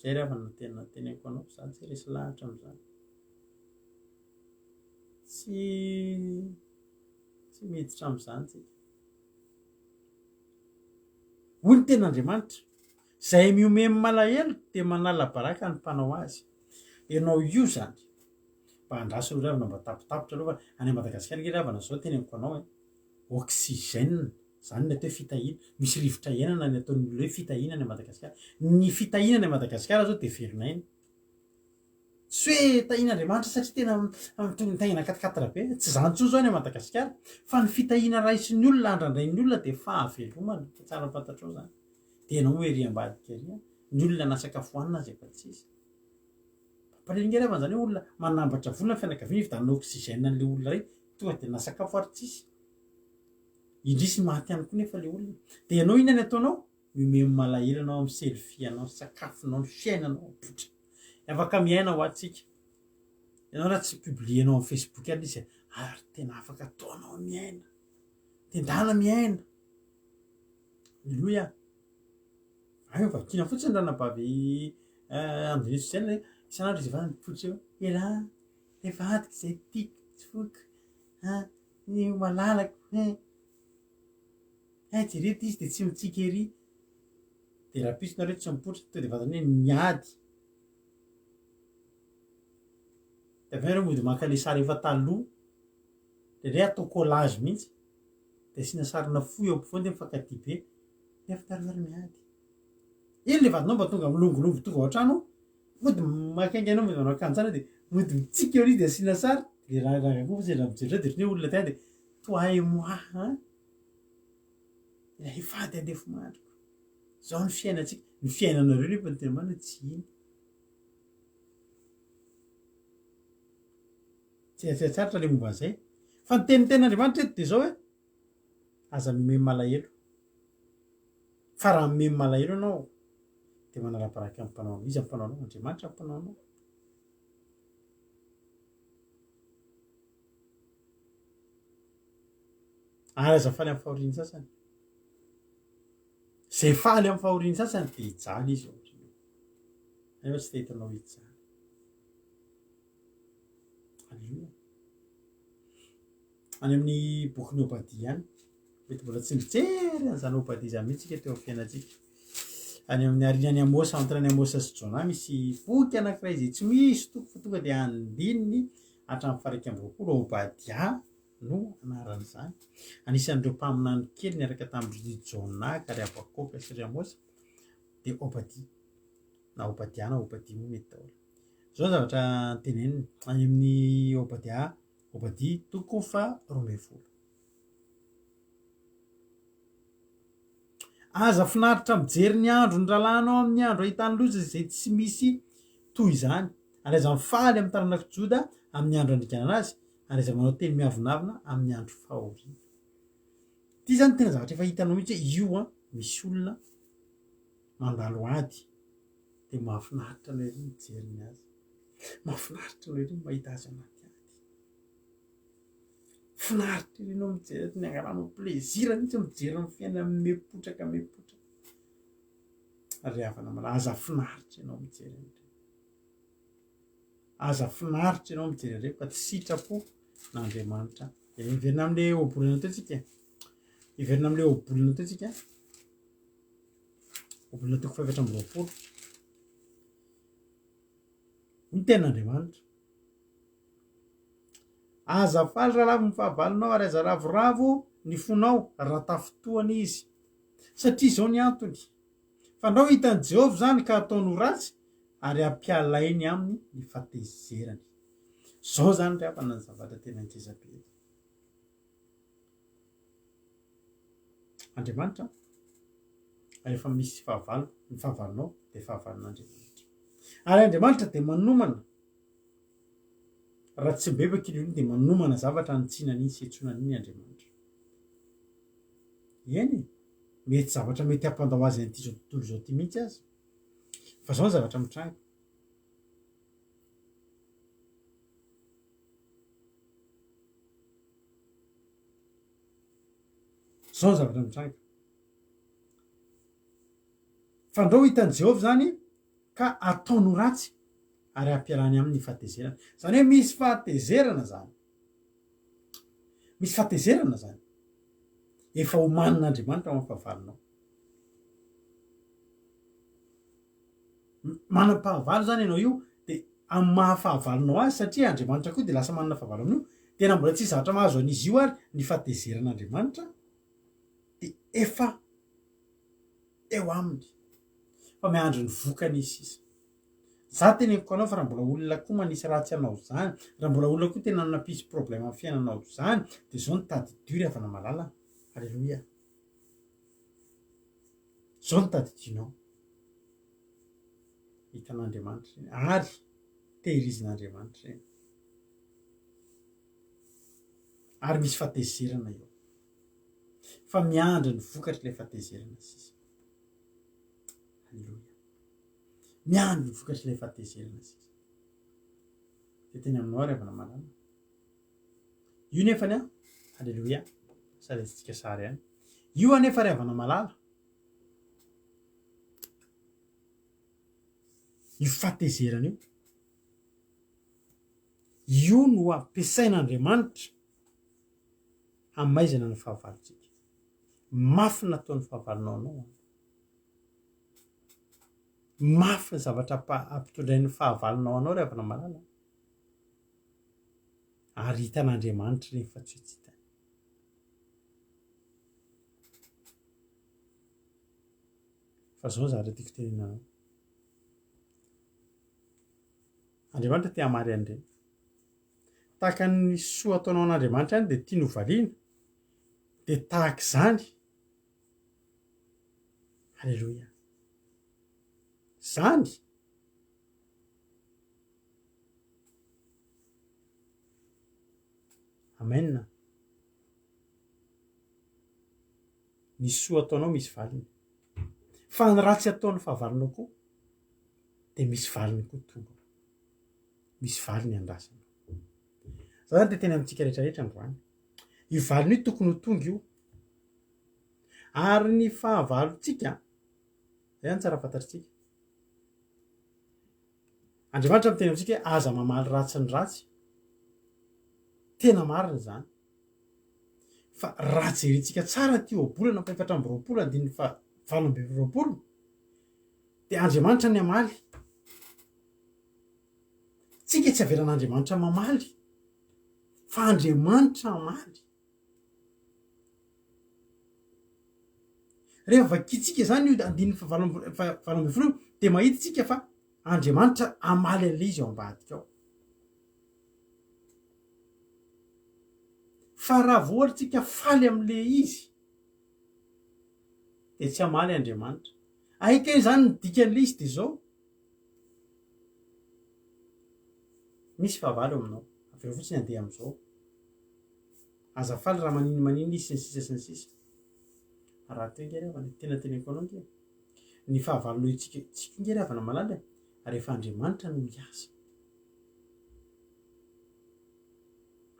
zay ry havana tena teneniko anao zany tsy resy lahatra am'izany tsy miditra am'izany tsika hoy ny ten'Andriamanitra zay miomemy malahelo de manala baraka ny mpanao azy ianao io zany mba andraso ry havana mba tapitapotra aloha fa any Madagasikara nge ry havana zao teneniko anao oxygène zany ny atao hoe fitahina misy rivotra iainana ny ataon'ny olona hoe fitahina any Madagasikara ny fitahina any Madagasikara zao de velonaina tsy hoe tahin'Andriamanitra satria tena mitahina 4 be tsy zany tsoa zao any Madagasikara fa ny fitahina raisin'ny olona andrandrain'ny olona de fahavelomana tsara fantatrao zany de ianao hoe ry ambadika ry ny olona nasakafoanina zay fa tsisy pampalely ry havana zany hoe olona manambatra vola ny fianakaviana hividanana oxygène an'le olona ray tonga de nasakafo ary tsisy indrisy maty ihany koa nefa le olona de ianao inany ataonao miomemy malahelo anao amin'ny selfie anao sakafonao ny fiainanao potra afaka miaina ho atsika ianao raha tsy publienao amin'ny Facebook ary izy ary tena afaka ataonao miaina tendana miaina aleloia ay vakina fotsiny raha nabavy andreny sosialy isan'andro izy vady mipoitra eo ela le vadika zay tiako tsy foka ny malalaka jereto izy de tsy mitsika ery de raha pisona reto tsy mipoitra to de vatany hoe niady de avy reo mody maka le sary efa taloha de re atao collage mihitsy de asina sarina fo eo ampovoany de mifankadia be nefa taloha ary miady eny le vadinao mba tonga milongolongo tonga ao an-trano mody makainga anao mody manao akanjana de mody mitsika eo izy de asina sary de raha koa zay raha mijery de ohatry olona tany de toi et moi la hifady andefo mandriko zao ny fiainatsika ny fiainanareo nefa ny tena marina tsy iny tsy atsiatsaritra le momba an'izay fa ny teniten'Andriamanitra eto de zao hoe aza miomemy malahelo fa raha miomemy malahelo anao de manala-baraka amin'ny mpanao izy amin'ny mpanao anao Andriamanitra amin'ny mpanao anao ary aza faly amin'ny fahoriany sasany zay faly amin'ny fahoriany sasany de hijaly izy nefa tsy tehitanao hijaly alleluia any amin'ny bokin'ny Obadia any mety mbola tsy mijery an'izany Obadia zany mihitsika teo amin'ny fiainatsika any amin'ny arinany Amosa entre any Amosa sy Jona misy boky anankiray izay tsy misy toko fa tonga de andininy hatramin'ny faraika amby roapolo Obadia no anaran'izany anisan'ireo mpaminany kely niaraka tamin'ry Jona ka ry Abakoka sy ry Amosa de Obadia na Obadia moa mety daholo zao zavatra teneniny any amin'ny Obadia toko 12 aza finaritra mijery ny andro ny rahalanao amin'ny andro ahitany loza zay tsy misy toy izany ary aza mifaly amin'ny taranaka Joda amin'ny andro andrikanana azy ary aza manao teny miavonavina amin'ny andro fahoriana ty zany tena zavatra efa hitanao mihitsy hoe io misy olona mandalo ady dia mahafinaritra ilay izy mijeriny azy, mahafinaritra ilay izy mahita azy anaty ady, finaritra ianao mijery ny angalanao plezira mihitsy mijery ny fiainana mipotraka ary havana mala aza finaritra ianao mijery an'ireny, aza finaritra ianao mijery an'ireny fa tsy sitrapo n'Andriamanitra. Iverina amin'ilay ohabolana teo tsika, iverina amin'ilay ohabolana teo tsika, ohabolana toko 720 ny ten'Andriamanitra. Aza faly rahalavo ny fahavalonao ary aza ravoravo ny fonao raha tafotoana izy, satria izao ny antony fa ndao hitan'i Jehovah zany ka ataony ho ratsy ary ampialainy aminy ny fahatezerany. Zao zany ry havana ny zavatra tena ngeza-be. Andriamanitra rehefa misy fahavalo, ny fahavalonao dia fahavalon'Andriamanitra, ary Andriamanitra dia manomana raha tsy bebaka iny dia manomana zavatra anitsinan'iny sy etsonan'iny Andriamanitra. Eny mety zavatra mety hampandao azy an'ity zao tontolo zao ty mihitsy azy, fa zao ny zavatra mitranga. Zao ny zavatra mitranga. Fa ndao hitan'i Jehovah zany ka ataony ho ratsy ary ampiarahany amin'ny fahatezerana. Zany hoe misy fahatezerana zany, misy fahatezerana zany efa homanin'Andriamanitra ao amin'ny fahavalonao. Manam-pahavalo zany ianao io dia amin'ny mahafahavalonao azy, satria Andriamanitra koa dia lasa manana fahavalo amin'io, tena mbola tsy zavatra mahazo an'izy io ary ny fahatezeran'Andriamanitra dia efa eo aminy, fa miandry ny vokany izy sisa. Za tena henoko anao fa raha mbola olona koa manisy ratsy anao zany, raha mbola olona koa tena nampisy problème amin'ny fiainanao zany, dia zao ny tady dio ry havana malala. Alleluia. Zao ny tady dionao hitan'Andriamanitra reny ary tehirizin'Andriamanitra reny, ary misy fahatezerana eo, fa miandry ny vokatra ilay fahatezerana sisa. Alleluia. Miandry ny vokatra ilay fahatezerana sisa. Dia teny aminao ry havana malala. Io nefany a, alleluia, sarezintsika sary ihany. Io anefa ry havana malala, io fahatezerana io no ampiasain'Andriamanitra hamaizana ny fahavalontsika. Mafy ny nataon'ny fahavalonao anao, mafy ny zavatra ampitondrain'ny fahavalonao anao ry havana malala, ary hitan'Andriamanitra reny fa tsy hitsitany. Fa zao zavatra tiako tenenanao, Andriamanitra te hamary an'ireny. Tahaka ny soa ataonao an'Andriamanitra ihany dia tia novaliana, dia tahaka izany, alleluia, zany amen. Ny soa ataonao misy valiny, fa ny ratsy ataon'ny fahavalonao koa dia misy valiny koa tombony, misy valiny andrasana. Zany dia tena amintsika rehetrarehetra androany, io valiny io tokony ho tonga io, ary ny fahavalontsika zay any tsara fantatritsika. Andriamanitra miteny amintsika hoe aza mamaly ratsy ny ratsy, tena marina zany, fa raha jerentsika tsara ty ohabolana fa 420 dia Andriamanitra ny hamaly. Tsika tsy averan'Andriamanitra mamaly, fa Andriamanitra hamaly. Rehefa vakitsika zany io 420 dia mahita tsika fa Andriamanitra hamaly an'ilay izy ao ambadika ao. Fa raha voahatra tsika faly amin'ilay izy dia tsy hamaly Andriamanitra. Ahika zany ny dikan'ilay izy dia zao, misy fahavalo aminao, aveo fotsiny andeha amin'izao, aza faly raha manino izy sy ny sisa sy ny sisa, raha teo ingeravana tena teneko anao ke ny fahavalonao tsika ingeravana malala rehefa Andriamanitra no miasa.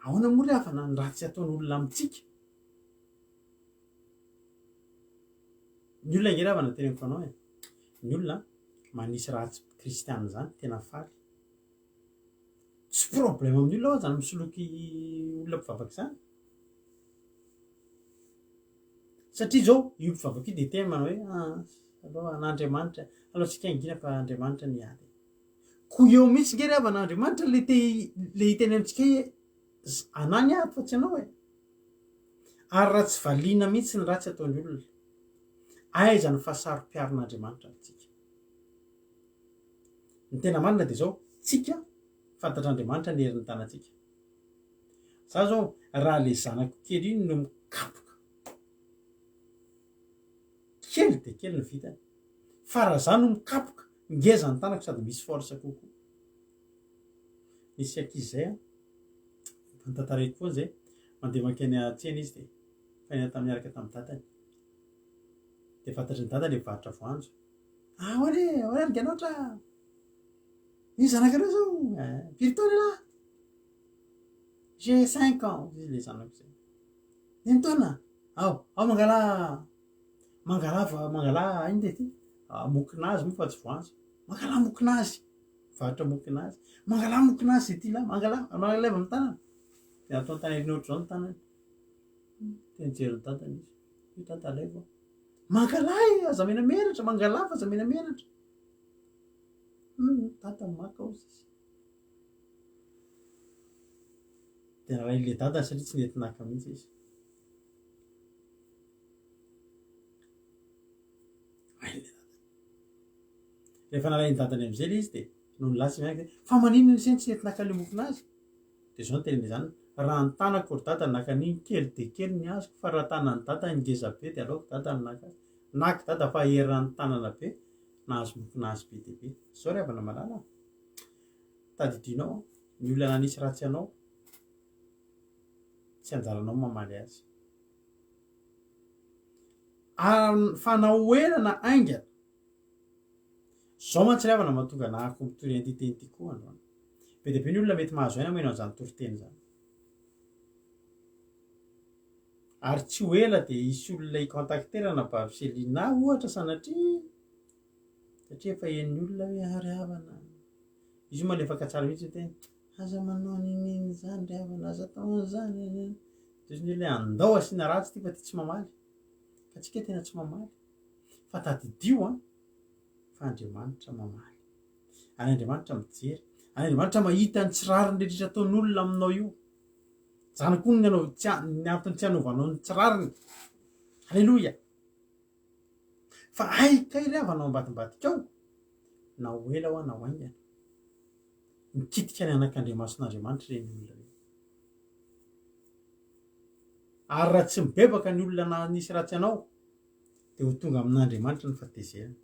Ahoana moa ravana ny ratsy ataon'olona amintsika? Ny olona ingeravana teneko anao ny olona manisy ratsy kristianina zany tena faly. Tsy problème amin'ny olona ao zany misoloky olona mpivavaka zany. Satria zao io mpivavaka io dia tena manao hoe aloha an'Andriamanitra aloha tsika angina fa Andriamanitra ny ady. Koa eo mihitsy nge ravana Andriamanitra le hiteny amintsika anany ady fa tsy anao ary raha tsy valiana mihitsy ny ratsy ataon'ny olona. Aiza ny fahasarom-piaron'Andriamanitra amintsika? Ny tena marina dia zao tsika fantatr'Andriamanitra ny herin'ny tanantsika. Za zao raha le zanako kely iny no mikapoka kely dia kely ny vitany fa raha za no mikapoka ngeza ny tanako sady misy force kokoa. Nisy ankizy zay fantataraiky foana zay mandeha mankeny atsena izy dia fa miaraka tamin'ny dadany dia fantatry ny dadany mivarotra voanjo. Hoane ariganaotra ny zanakareo zao firy taona lahy? J'ai 5 ans izy le zanako zay. Niny taona? Ao mangala iny de ty mokinazy moa fa tsy voanjo. Mangala mokinazy mivarotra mokinazy. Mangala mokinazy ty lahy mangala leva amin'ny tanana dia ataony tany ohatr' zao ny tanany. Teny jery dadany izy io dada leva mangala aza menamenatra mangala fa aza menamenatra. Dada maka ao izy dia raha ilay dadany satria tsy nety naka mihitsy izy. Rehefa nalainy dadany amin'izay izy dia noho ny lasy miaraka fa maninona ny seny tsy nety naka le mokinazy dia zao ny tenen'ny zany raha ny tanako ry dadany naka an'iny kely dia kely ny azoko fa raha tanan'ny dadany ngeza be dia aleoko dadany naka azy. Naka dada fa heran'ny tanana be nahazo mokinazy be dia be. Zao ry havana malala tadidinao ny olona nanisy ratsy anao tsy anjaranao mamaly azy. Fanao ela na aingana zao mantsy ry havana mahatonga nahako mitory an'ity teny ty koa androany. Be dia be ny olona mety mahazo aina moa ianao an'izany toriteny zany. Ary tsy ho ela dia hisy olona hikontakterana baviselina ohatra sanatria satria efa hen'ny olona hoe ary havana izy io malefaka tsara mihitsy tena aza manao nininy zany ry havana aza atao an'izany izy ny olona andao asiana ratsy ty fa ty tsy mamaly fa tsika tena tsy mamaly fa tadidio fa Andriamanitra mamaly. Any Andriamanitra mijery any Andriamanitra mahita ny tsirariny rehetra ataon'olona aminao io. Zany koa ny antony tsy hanaovanao ny tsirariny. Halleloia. Fa aikay ry havanao ambadimbadika ao na ho ela ho na ho aingana mikitika ny anak'Andriamason'Andriamanitra ireny olona ireny. Ary raha tsy mibebaka ny olona nanisy ratsy anao dia ho tonga amin'Andriamanitra ny fahatezerana.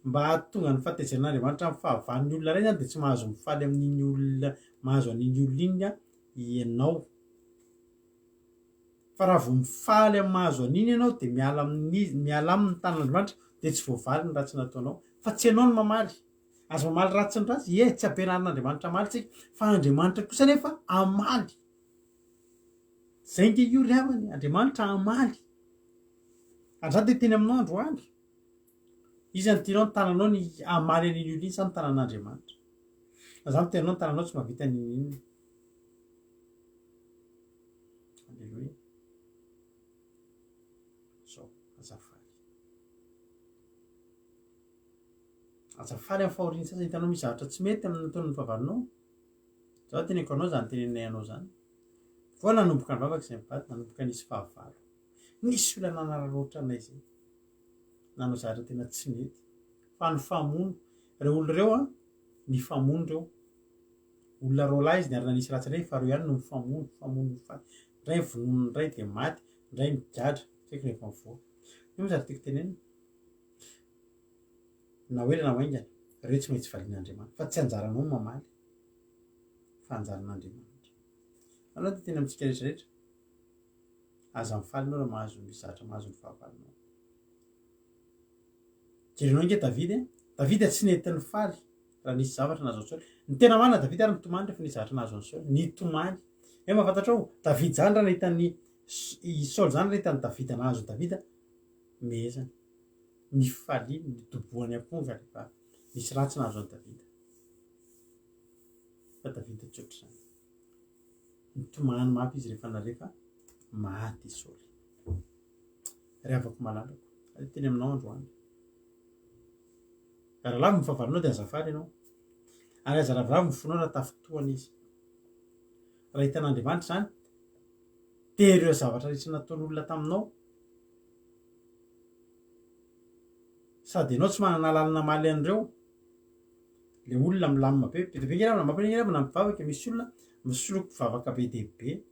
Mba hahatonga ny fahatezeran'Andriamanitra amin'ny fahavalon'ny olona iray zany dia tsy mahazo mifaly amin'iny olona mahazo an'iny olona iny ianao. Fa raha vao mifaly amin'ny mahazo an'iny ianao dia miala amin'ny tanan'Andriamanitra dia tsy voavaly ny ratsy nataonao fa tsy ianao ny mamaly. Azo mamaly ratsy ny ratsy tsy ampianarin'Andriamanitra amaly tsika fa Andriamanitra kosa nefa amaly. Zay nge io ry havany Andriamanitra amaly. Ary za dia teny aminao androany izy any tianao ny tananao ny amaly an'iny olona iny sa ny tanan'Andriamanitra. Za tenanao ny tananao tsy mahavita n'inona. Halleloia. Zao azafaly amin'ny fahoriany sasany hitanao misy zavatra tsy mety amin'ny nataon'ny fahavalonao. Zao teneniko anao zany tenenay anao zany. Vao nanomboka ny vavaka izay mivady nanomboka nisy fahavalo. Nisy olona nanararoatra anay izay nanao zavatra tena tsy mety fa ny famono ireo olona ireo ny famono ireo olona roa lahy izy ny ary nanisy ratsy iray fa reo ihany no mifamono faty. Ndray vonono ndray dia maty ndray migadra feky rehefa mivoaka. Io moa zany tiako tenenina na ho ela na ho aingana ireo tsy maintsy valian'Andriamanitra fa tsy anjaranao mamaly fa anjaran'Andriamanitra. Anao dia tena amintsika rehetrarehetra aza mifaly anao raha mahazo misy zatra mahazo ny fahavalinao. Jerenao nge Davidy tsy nentiny faly raha nisy zavatra nahazo Saoly. Ny tena marina Davidy ary nitomany rehefa nisy zavatra nahazo Saoly, nitomany. Mahafantatra ao Davidy zany raha nahitany Saoly zany raha hitany Davidy nahazo Davidy mezany nifaliany nitoboany amponga rehefa nisy ratsy nahazo any Davidy. Fa Davidy tsotra zany nitomany mafy izy rehefa maty Saoly. Ry havako malalako teny aminao androany, raha lavo ny fahavalinao dia azafady ianao, ary aza ravoravo ny fonao raha tafotoana izy. Raha hitan'Andriamanitra zany dia ireo zavatra rehetra nataon'olona taminao, sady ianao tsy manana lalana maly an'ireo. Le olona milamina be na mivavaka, misy olona misoloky mpivavaka be dia be,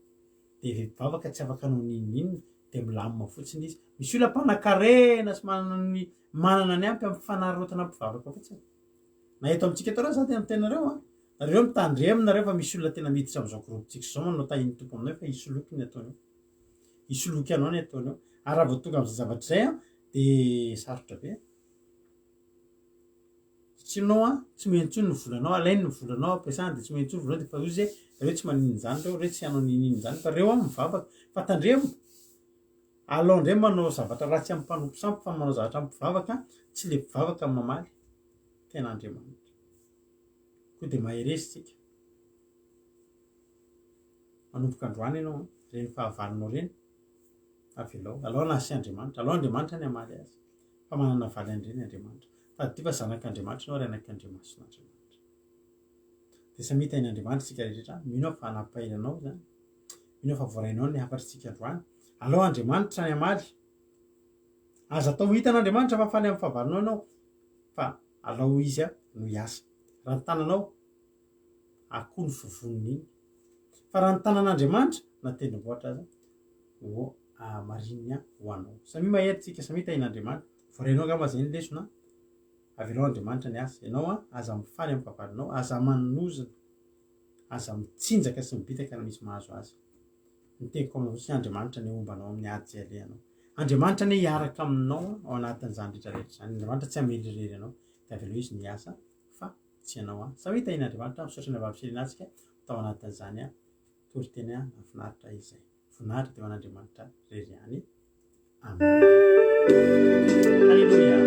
dia mivavaka tsy afaka hanao ninina dia milamina fotsiny izy. Misy olona mpanan-karena sy manana ny ampy amin'ny fanarotana mpivavaka fotsiny. Na eto amintsika eto raha zany tena tenareo nareo mitandremina fa misy olona tena miditra amin'izao gropitsika izao manao tahiny tompo aminao fa hisoloky ny ataonao, hisoloky anao ny ataonao. Ary raha vao tonga amin'izay zavatra izay dia sarotra be. Tsinao tsy mentsy ny volanao, alainy ny volanao ampiasana dia tsy mentsy ny volanao dia fa izy reo tsy manino zany, reo tsy hanao ninina zany fa reo mivavaka fa tandremo. Alao indray manao zavatra ratsy amin'ny mpanompo sampy fa manao zavatra amin'ny mpivavaka, tsy le mpivavaka amin'ny mamaly. Tena Andriamanitra koa dia mahery tsika manomboka androany ianao reny fahavalinao reny avelao. Alao nasy Andriamanitra, alao Andriamanitra ny hamaly azy fa manana valy an'ireny Andriamanitra. Fa ty fa zanak'Andriamanitra ianao ary anak'Andriamason'Andriamanitra. Dia samita iny Andriamanitra tsika rehetra, mino fa hanapahiranao zany, mino fa voarainao ny hafatritsika androany. Alao Andriamanitra ny hamaly, aza atao hitan'Andriamanitra fa faly amin'ny fahavalinao ianao, fa alao izy no hiasa. Raha ny tananao akoho ny vovoniny, fa raha ny tanan'Andriamanitra na tendrombohitra aza marinina ho anao. Samy mahery tsika, samita iny Andriamanitra, voarainao angamba zay ny lesona. Avelao Andriamanitra ny asa, ianao aza mifaly amin'ny fahavalinao, aza manozana, aza mitsinjaka sy mibitaka na misy mahazo azy. Ny teniko amin'izao Andriamanitra ny ombanao amin'ny ady izay alehanao. Andriamanitra ny hiaraka aminao ao anatin'izany rehetrarehetra zany. Andriamanitra tsy hamelirirery anao, dia avelao izy ny asa fa tsy ianao. Samita iny Andriamanitra misaotra ny vavy-pirenantsika tao anatin'izany tory teny nafinaritra izay. Voninahitra dia ho an'Andriamanitra rery ihany. Amen. Alleluia.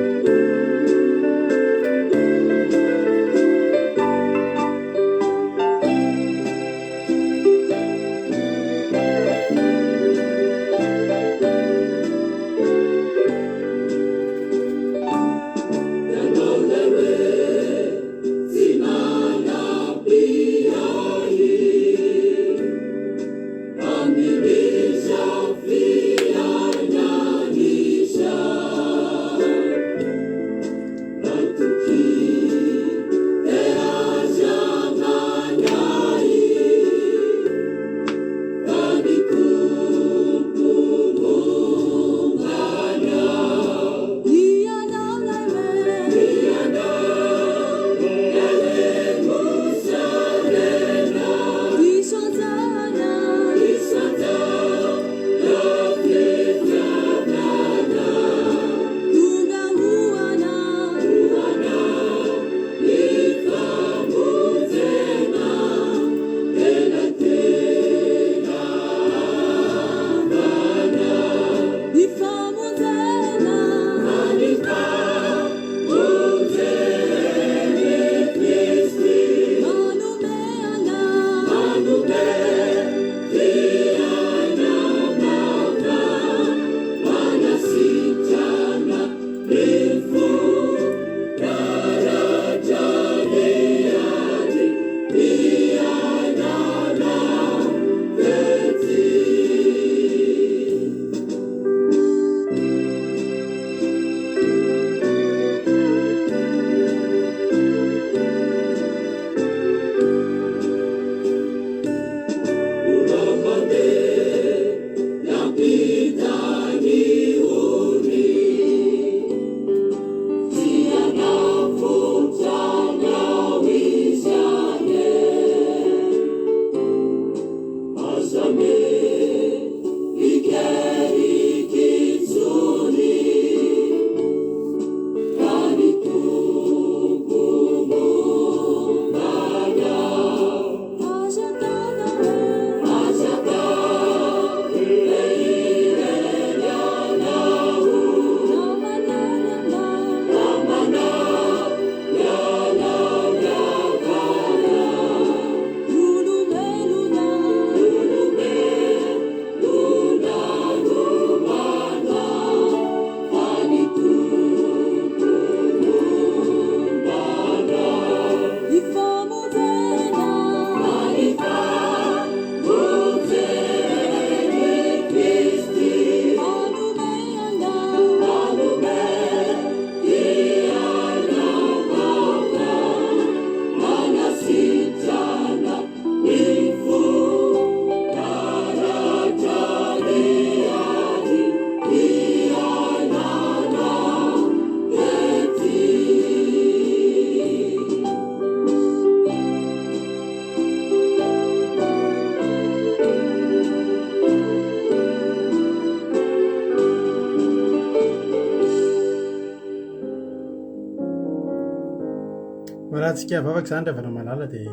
raha tsika vavaka zany ravana malala dia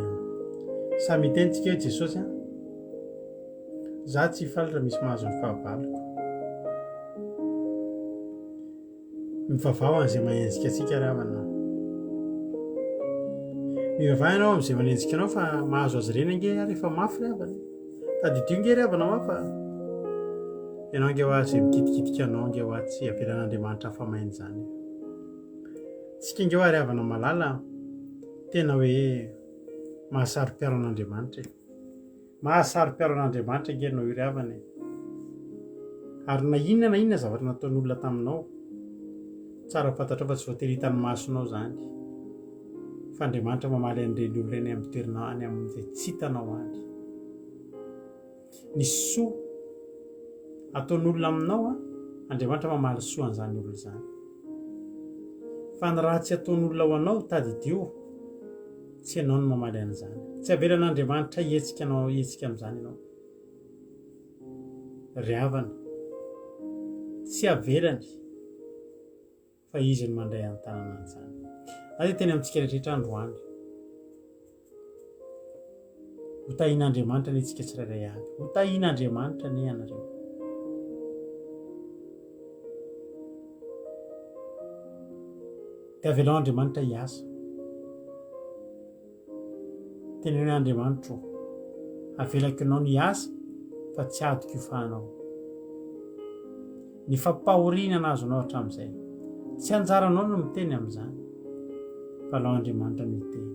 samy tentsika hoe Jesosy a za tsy falatra misy mahazo ny fahavaloko mivavao an'izay manenjika atsika ravana mivavao ianao amin'izay manenjika anao fa mahazo azy ireny ange rehefa mafy ravana tadidio nge ravana hoa fa ianao nge ho azy izay mikitikitika anao nge ho azy tsy avelan'Andriamanitra famainy zany tsika nge ho ary havana malala tena hoe mahasaro mpiaro an'Andriamanitra mahasaro mpiaro an'Andriamanitra nge no ry havana ary na inona zavatra nataon'olona taminao tsara fantatra fa tsy voatery hitan'ny masonao zany fa Andriamanitra mamaly an'ireny olona eny amin'ny toerana any amin'izay tsy hitanao any ny soa ataon'olona aminao a Andriamanitra mamaly soa an'izany olona zany fa ny raha tsy ataon'olona ho anao tadidio tsy ianao no mamaly an'izany tsy avelan'Andriamanitra hetsika amin'izany ianao ry havana tsy avelany fa izy no mandray an-tanana an'izany azy teny amintsika rehetrarehetra androany ho tahian'Andriamanitra ny tsika tsirairay avy ho tahian'Andriamanitra ny ianareo dia avelao Andriamanitra hiasa tena hoe Andriamanitra avelako ianao ny asa fa tsy adiko io fahanao ny fampahoriana nazonao hatramin'izay tsy anjaranao no miteny amin'izany fa alao Andriamanitra miteny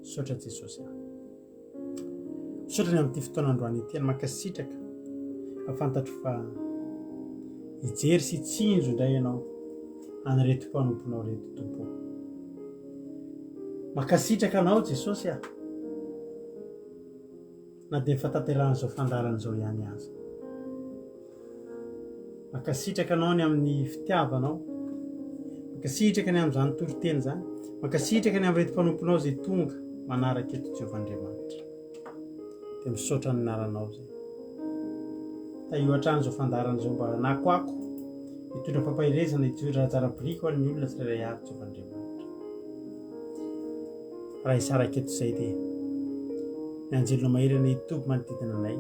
sotra Jesosy sotra ny amin'ity fotoana androany ity any makasitraka afantatro fa hijery sy tsinjo indray ianao anyreto mpanomponao reto tompo makasitraka anao Jesosy na dia mifatanteran'izao fandaran'izao ihany aza makasitraka anao ny amin'ny fitiavanao makasitraka ny amin'izany toriteny zany makasitraka ny amin'reto mpanomponao zay tonga manaraka eto Jehovahandriamanitra dia misaotra ny naranao zay tahioatra an'izao fandaran'izao mba nakoako hitondra fampahirezana hitondra tsara-biriky ho an'ny olona tsirairay avy Jehovahandriamanitra raha hisaraka eto izay dia ny anjelona mahirana hitoby manodidina anay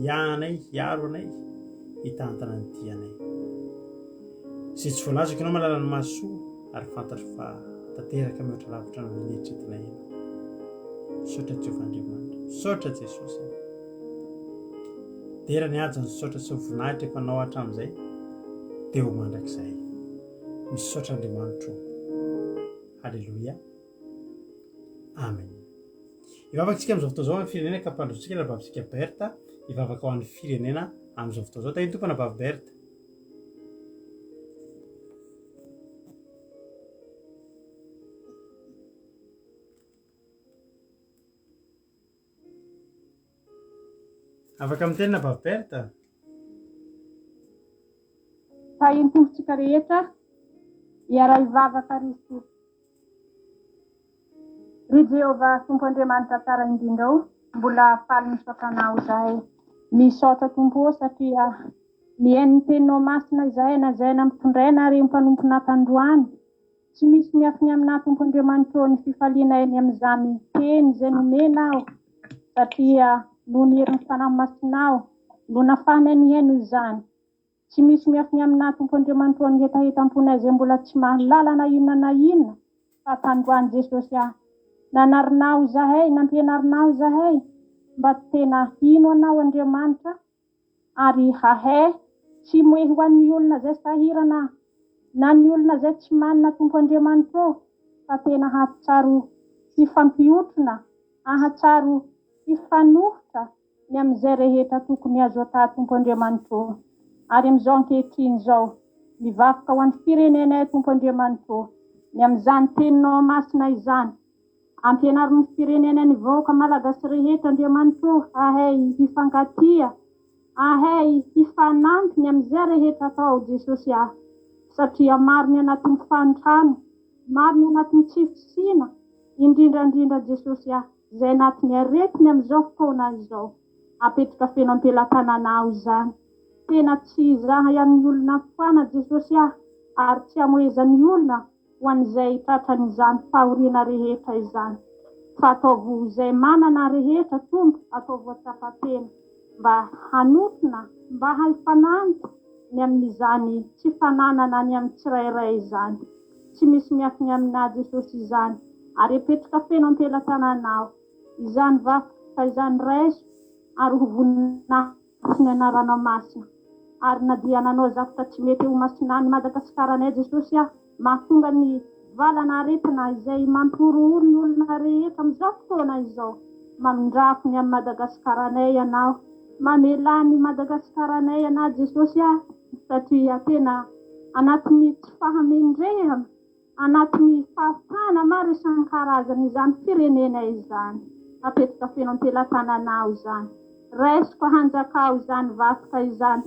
hiahanay hiaro anay hitantana ny dianay izay tsy voalazako ianao malala ny mahasoa ary fantatro fa tanteraka mihoatra lavitra ny mieritritinay ianao misaotra Jehovahandriamanitra misaotra Jesosy dera ny aja ny saotra sy voninahitra efa nao hatramin'izay dia ho mandrakizay misaotra Andriamanitra halleloia amen hivavakantsika amin'izao fotoa zao amin'ny firenena ka mpandrotsika raha vavisika Berta hivavaka ho an'ny firenena amin'izao fotoa zao tahiny tompana vavy Berta afaka mitenina vavy Berta tahiny tompontsika rehetra hiara hivavaka Kristy ry Jehova Tompo Andriamanitra tsara indrindrao mbola faly misaotra anao izahay misaotra Tompo satria mihaino ny teninao masina izahay na izay nampitondraina ary mpanompona tandroany tsy misy miafiny aminao Tompo Andriamanitra ny fifaliana eny amin'izany teny izay nomenao satria no niherin'ny fanahy masinao no nafana ny heno izany tsy misy miafiny aminao Tompo Andriamanitra ny hetahetampona izay mbola tsy mahalala na inona fa tandroany Jesosy nanarinao izahay nampianarinao izahay mba tena hino anao Andriamanitra ary hahay tsy moehy ho an'ny olona izay sahirana na ny olona izay tsy manana Tompo Andriamanitra fa tena hahatsaro hifampiotrona hahatsaro hifanohitra ny amin'izay rehetra tokony azo atao Tompo Andriamanitra ary amin'izao ankehitriny izao mivavaka ho an'ny firenenay Tompo Andriamanitra ny amin'izany teninao masina izany ampianarin'ny firenena ny vahoaka malagasy rehetra Andriamanitra ahay hifankatia ahay hifanampy ny amin'izay rehetra atao Jesosy satria maro ny anatin'ny fantrano maro ny anatin'ny tsy fisina indrindrandrindra Jesosy izay anatin'ny aretiny amin'izao fotoana izao apetraka feno ampelatananao izany tena tsy izaha ihany olona foana Jesosy ary tsy hamoezan'ny olona ho an'izay tratran'izany fahoriana rehetra izany. Fa ataovo izay manana rehetra tompo ataovo atsapatena mba hanotona, mba haifananty ny amin'izany tsy fananana ny amin'ny tsirairay izany. Tsy misy miafiny aminà Jesosy izany. Ary apetraka feno ampelatananao izany vakoka izany raiso ary ho voninahitsy ny anaranao masina. Ary na dia nanao zavatra tsy mety ho masinany Madagasikara-nay Jesosy mahatonga ny valana aretina izay mamporohoro ny olona rehetra amin'izao fotoana izao. Mamindrafo ny amin'ny Madagasikara-nay ianao, mamelany Madagasikara-nay ianao Jesosy satria tena anatin'ny tsy fahamendrehana, anatin'ny fahafana maro isan-karazany izany firenena izany. Apetraka feno ampelatananao izany. Raisiko hanjakao izany vakoka izany.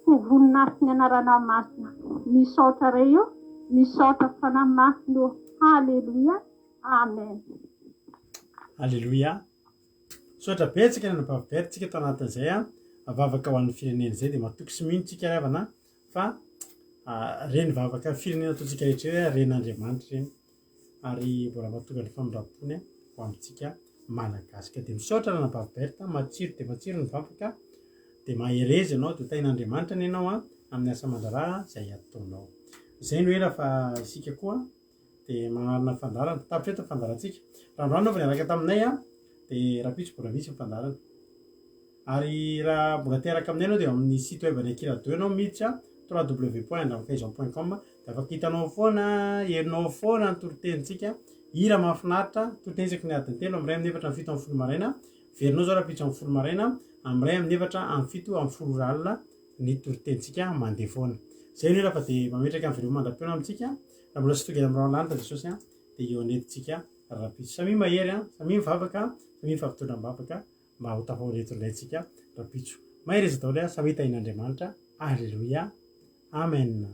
Ho voninahitsy ny anaranao masina. Misaotra reo, misaotra fanahy masina. Halleluja. Amen. Halleluja. Sotra betsaka ny anampaviberitsika tao anatin'izay vavaka ho an'ny firenena izay dia matoky sy mino tsika ravana fa reny vavaka firenena ataontsika rehetra hoe ren'Andriamanitra reny ary mbola mahatonga ny famindram-pony ho amintsika malagasika. Dia misaotra ny anampaviberita, matsiro dia matsiro ny vavaka dia maherezy ianao dia tain'Andriamanitra ny ianao amin'ny asa aman-draharaha izay ataonao. Izay no hoe raha fa isika koa dia manarina fandarana, tapitra eto fandarantsika. Raha androany fa niaraka taminay dia raha pitso mbola misy fandarana. Ary raha mbola teraka aminay ianao dia amin'ny site web ny Akira2 ianao miditra www.andravakaizao.com dia afaka hitanao foana, herinao foana ny toritentsika. Hira mahafinaritra, toritentsika ny adiny 3 amin'ny 2:07 maraina. Verinao zao raha pitso amin'ny 10 maraina, amin'ny 2:07 alina ny toritentsika mandeha foana. Zay ny raha fa dia mametraka amin'ny veloma mandram-piona amintsika. Raha mbola sy togeda amin'ny rahalanitra Jesosy dia eo anentintsika raha pitso. Samy mahery, samy mivavaka, samy mifampitondram-bavaka mba ho tafahoreton'irayntsika raha pitso. Mahery izy daholo samy tain'Andriamanitra. Alleluia. Amen.